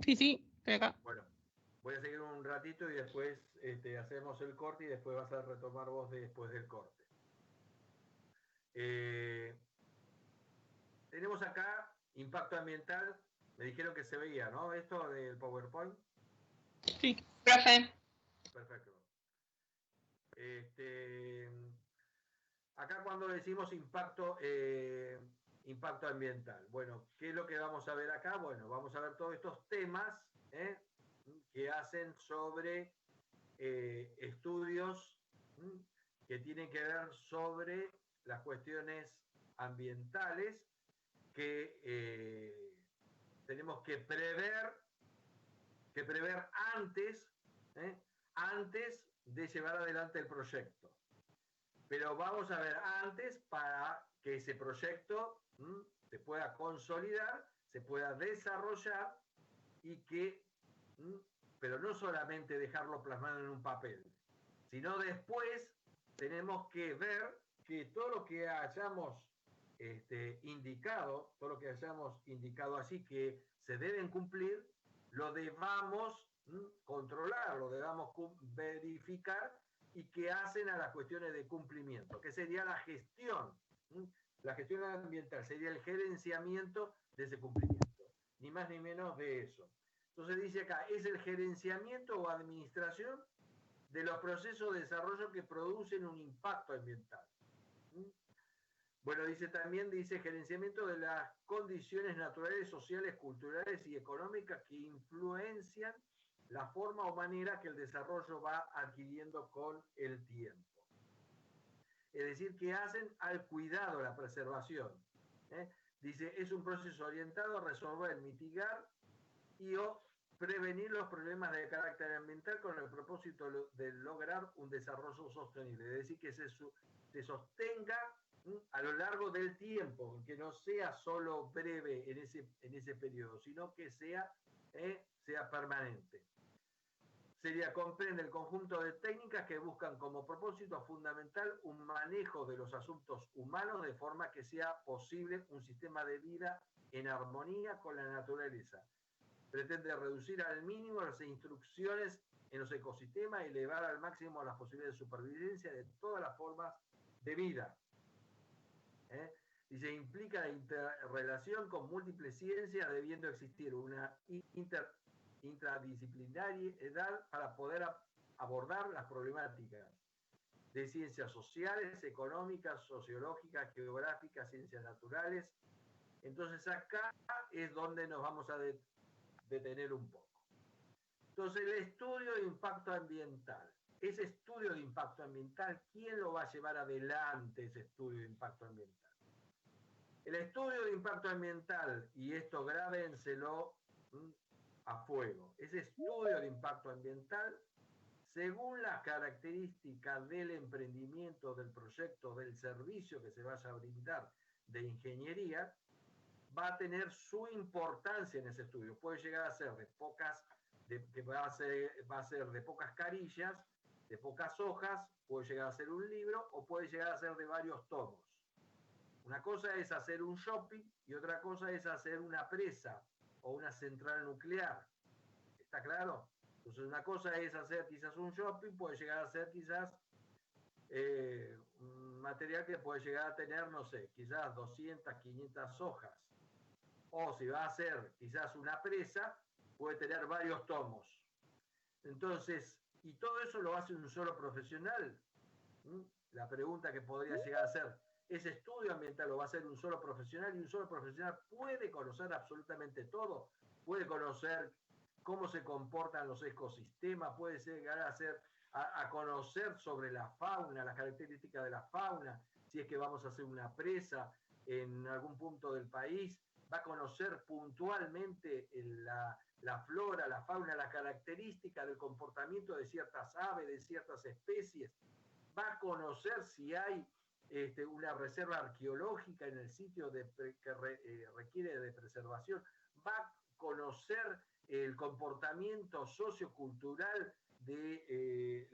Sí, estoy acá. Bueno, voy a seguir un ratito y después hacemos el corte y después vas a retomar vos después del corte. Tenemos acá impacto ambiental. Me dijeron que se veía, ¿no? Esto del PowerPoint. Sí, profe. Perfecto. Acá cuando decimos impacto ambiental, bueno, ¿qué es lo que vamos a ver acá? Bueno, vamos a ver todos estos temas que hacen sobre estudios que tienen que ver sobre las cuestiones ambientales que tenemos que prever antes de llevar adelante el proyecto. Pero vamos a ver antes para que ese proyecto se pueda consolidar, se pueda desarrollar y que, pero no solamente dejarlo plasmado en un papel, sino después tenemos que ver que todo lo que hayamos indicado, todo lo que hayamos indicado así que se deben cumplir, lo debamos controlar, lo debamos verificar y que hacen a las cuestiones de cumplimiento, que sería la gestión. La gestión ambiental sería el gerenciamiento de ese cumplimiento, ni más ni menos de eso. Entonces dice acá, es el gerenciamiento o administración de los procesos de desarrollo que producen un impacto ambiental. Bueno, dice gerenciamiento de las condiciones naturales, sociales, culturales y económicas que influencian la forma o manera que el desarrollo va adquiriendo con el tiempo. Es decir, que hacen al cuidado, la preservación. Dice, es un proceso orientado a resolver, mitigar y o prevenir los problemas de carácter ambiental con el propósito de lograr un desarrollo sostenible. Es decir, que se sostenga a lo largo del tiempo, que no sea solo breve en ese periodo, sino que sea permanente. Comprende el conjunto de técnicas que buscan como propósito fundamental un manejo de los asuntos humanos de forma que sea posible un sistema de vida en armonía con la naturaleza. Pretende reducir al mínimo las instrucciones en los ecosistemas y elevar al máximo las posibilidades de supervivencia de todas las formas de vida. Dice, implica la interrelación con múltiples ciencias, debiendo existir una interdisciplinariedad para poder abordar las problemáticas de ciencias sociales, económicas, sociológicas, geográficas, ciencias naturales. Entonces acá es donde nos vamos a detener un poco. Entonces, el estudio de impacto ambiental. Ese estudio de impacto ambiental, ¿quién lo va a llevar adelante, ese estudio de impacto ambiental? El estudio de impacto ambiental, y esto grábenselo a fuego, ese estudio de impacto ambiental, según las características del emprendimiento, del proyecto, del servicio que se vaya a brindar de ingeniería, va a tener su importancia en ese estudio. Puede llegar a ser va a ser de pocas carillas, de pocas hojas, puede llegar a ser un libro o puede llegar a ser de varios tomos. Una cosa es hacer un shopping y otra cosa es hacer una presa o una central nuclear. ¿Está claro? Entonces una cosa es hacer quizás un shopping, puede llegar a ser quizás un material que puede llegar a tener, no sé, quizás 200, 500 hojas. O si va a ser quizás una presa, puede tener varios tomos. Entonces, ¿y todo eso lo hace un solo profesional? La pregunta que podría llegar a ser, ¿ese estudio ambiental lo va a hacer un solo profesional? Y un solo profesional puede conocer absolutamente todo, puede conocer cómo se comportan los ecosistemas, puede llegar a conocer sobre la fauna, las características de la fauna, si es que vamos a hacer una presa en algún punto del país, va a conocer puntualmente la flora, la fauna, la característica del comportamiento de ciertas aves, de ciertas especies, va a conocer si hay una reserva arqueológica en el sitio que requiere de preservación, va a conocer el comportamiento sociocultural de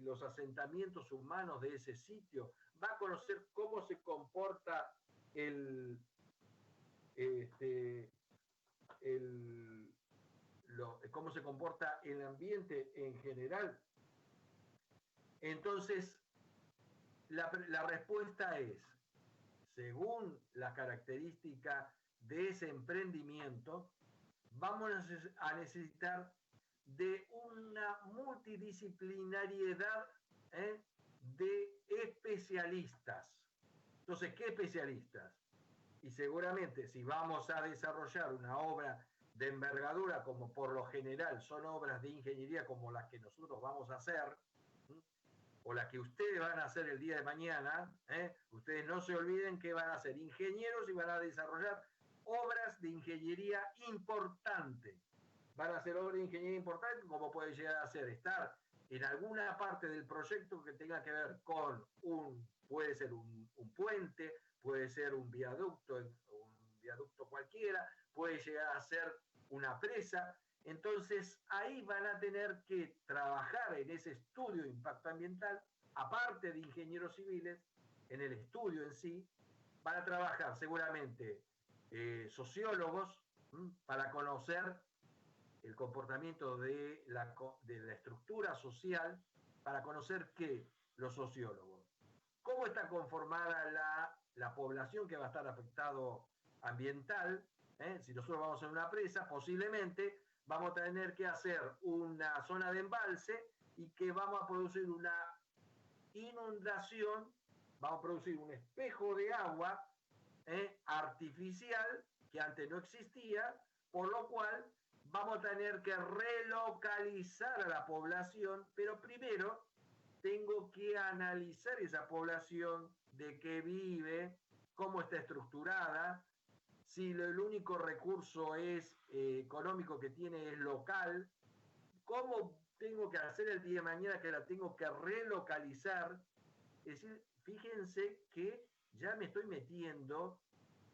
los asentamientos humanos de ese sitio, va a conocer cómo se comporta cómo se comporta el ambiente en general. Entonces, la respuesta es, según la característica de ese emprendimiento, vamos a necesitar de una multidisciplinariedad de especialistas. Entonces, ¿qué especialistas? Y seguramente si vamos a desarrollar una obra de envergadura, como por lo general son obras de ingeniería como las que nosotros vamos a hacer, o las que ustedes van a hacer el día de mañana, ustedes no se olviden que van a ser ingenieros y van a desarrollar obras de ingeniería importante. Van a hacer obras de ingeniería importante, como puede llegar a ser estar en alguna parte del proyecto que tenga que ver con puede ser un puente, puede ser un viaducto cualquiera, puede llegar a ser una presa. Entonces, ahí van a tener que trabajar en ese estudio de impacto ambiental, aparte de ingenieros civiles, en el estudio en sí, van a trabajar seguramente sociólogos para conocer el comportamiento de la estructura social, para conocer qué, los sociólogos. ¿Cómo está conformada la población que va a estar afectado ambiental? Si nosotros vamos a una presa, posiblemente vamos a tener que hacer una zona de embalse y que vamos a producir una inundación, vamos a producir un espejo de agua artificial que antes no existía, por lo cual vamos a tener que relocalizar a la población, pero primero tengo que analizar esa población, de qué vive, cómo está estructurada, si el único recurso económico que tiene es local, cómo tengo que hacer el día de mañana que la tengo que relocalizar. Es decir, fíjense que ya me estoy metiendo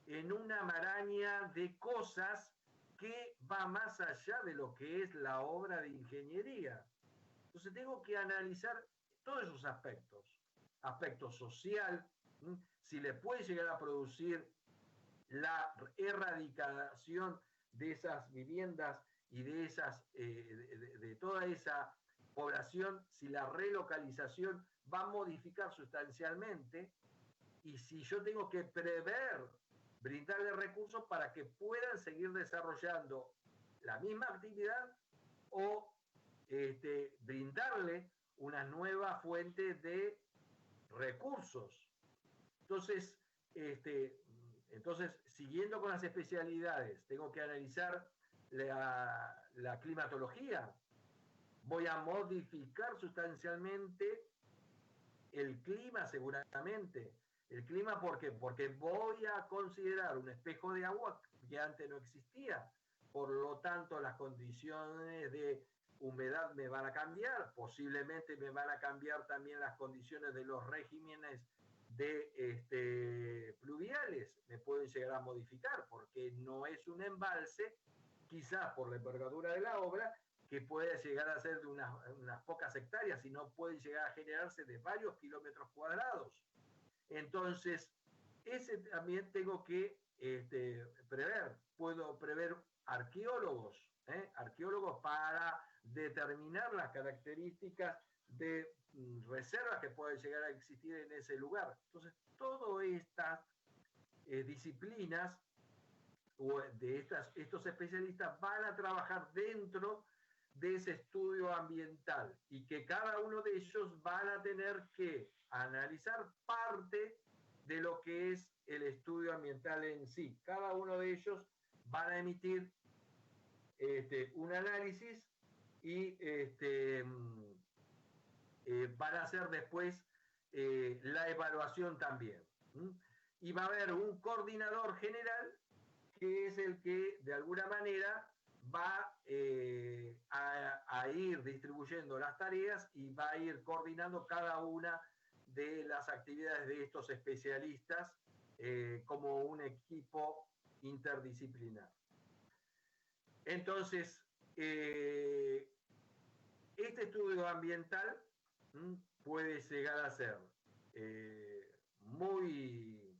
en una maraña de cosas que va más allá de lo que es la obra de ingeniería. Entonces tengo que analizar todos esos aspecto social, si le puede llegar a producir la erradicación de esas viviendas y de toda esa población, si la relocalización va a modificar sustancialmente, y si yo tengo que prever, brindarle recursos para que puedan seguir desarrollando la misma actividad o brindarle una nueva fuente de recursos. Entonces, siguiendo con las especialidades, tengo que analizar la climatología, voy a modificar sustancialmente el clima seguramente. El clima, ¿por qué? Porque voy a considerar un espejo de agua que antes no existía. Por lo tanto, las condiciones de humedad me van a cambiar, posiblemente me van a cambiar también las condiciones de los regímenes de pluviales, me pueden llegar a modificar, porque no es un embalse, quizás por la envergadura de la obra, que puede llegar a ser de unas pocas hectáreas, sino puede llegar a generarse de varios kilómetros cuadrados. Entonces, ese también tengo que prever. Puedo prever arqueólogos para determinar las características de reservas que pueden llegar a existir en ese lugar. Entonces, todas estas disciplinas o de estos especialistas van a trabajar dentro de ese estudio ambiental y que cada uno de ellos van a tener que analizar parte de lo que es el estudio ambiental en sí. Cada uno de ellos van a emitir un análisis y van a hacer después la evaluación también. Y va a haber un coordinador general que es el que de alguna manera va a ir distribuyendo las tareas y va a ir coordinando cada una de las actividades de estos especialistas como un equipo interdisciplinar. Entonces, este estudio ambiental puede llegar a ser muy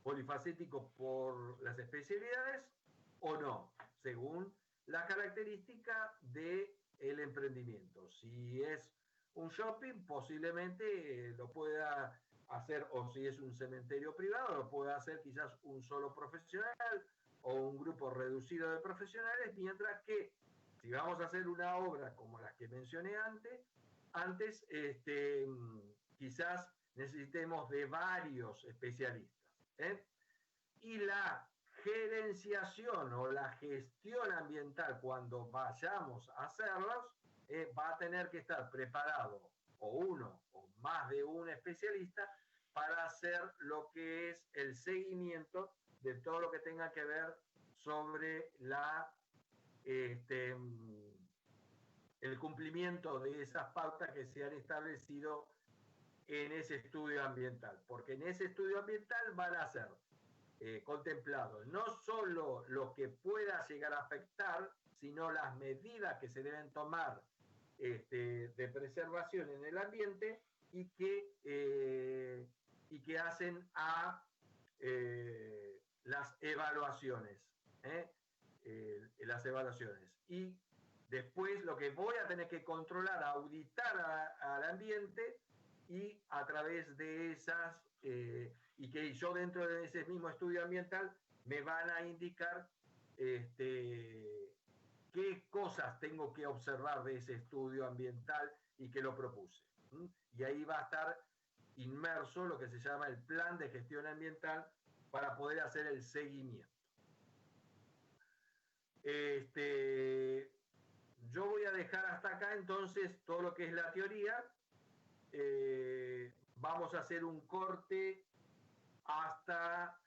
polifacético por las especialidades o no, según la característica del emprendimiento. Si es un shopping, posiblemente lo pueda hacer, o si es un cementerio privado, lo pueda hacer quizás un solo profesional o un grupo reducido de profesionales, mientras que si vamos a hacer una obra como las que mencioné antes quizás necesitemos de varios especialistas. Y la gerenciación o la gestión ambiental, cuando vayamos a hacerlos, va a tener que estar preparado o uno o más de un especialista para hacer lo que es el seguimiento de todo lo que tenga que ver sobre el cumplimiento de esas pautas que se han establecido en ese estudio ambiental, porque en ese estudio ambiental van a ser contemplados no solo lo que pueda llegar a afectar, sino las medidas que se deben tomar de preservación en el ambiente y que hacen a las evaluaciones. Y después lo que voy a tener que controlar, auditar al ambiente y a través de esas, y que yo dentro de ese mismo estudio ambiental me van a indicar qué cosas tengo que observar de ese estudio ambiental y que lo propuse. Y ahí va a estar inmerso lo que se llama el plan de gestión ambiental para poder hacer el seguimiento. Yo voy a dejar hasta acá entonces todo lo que es la teoría. Vamos a hacer un corte hasta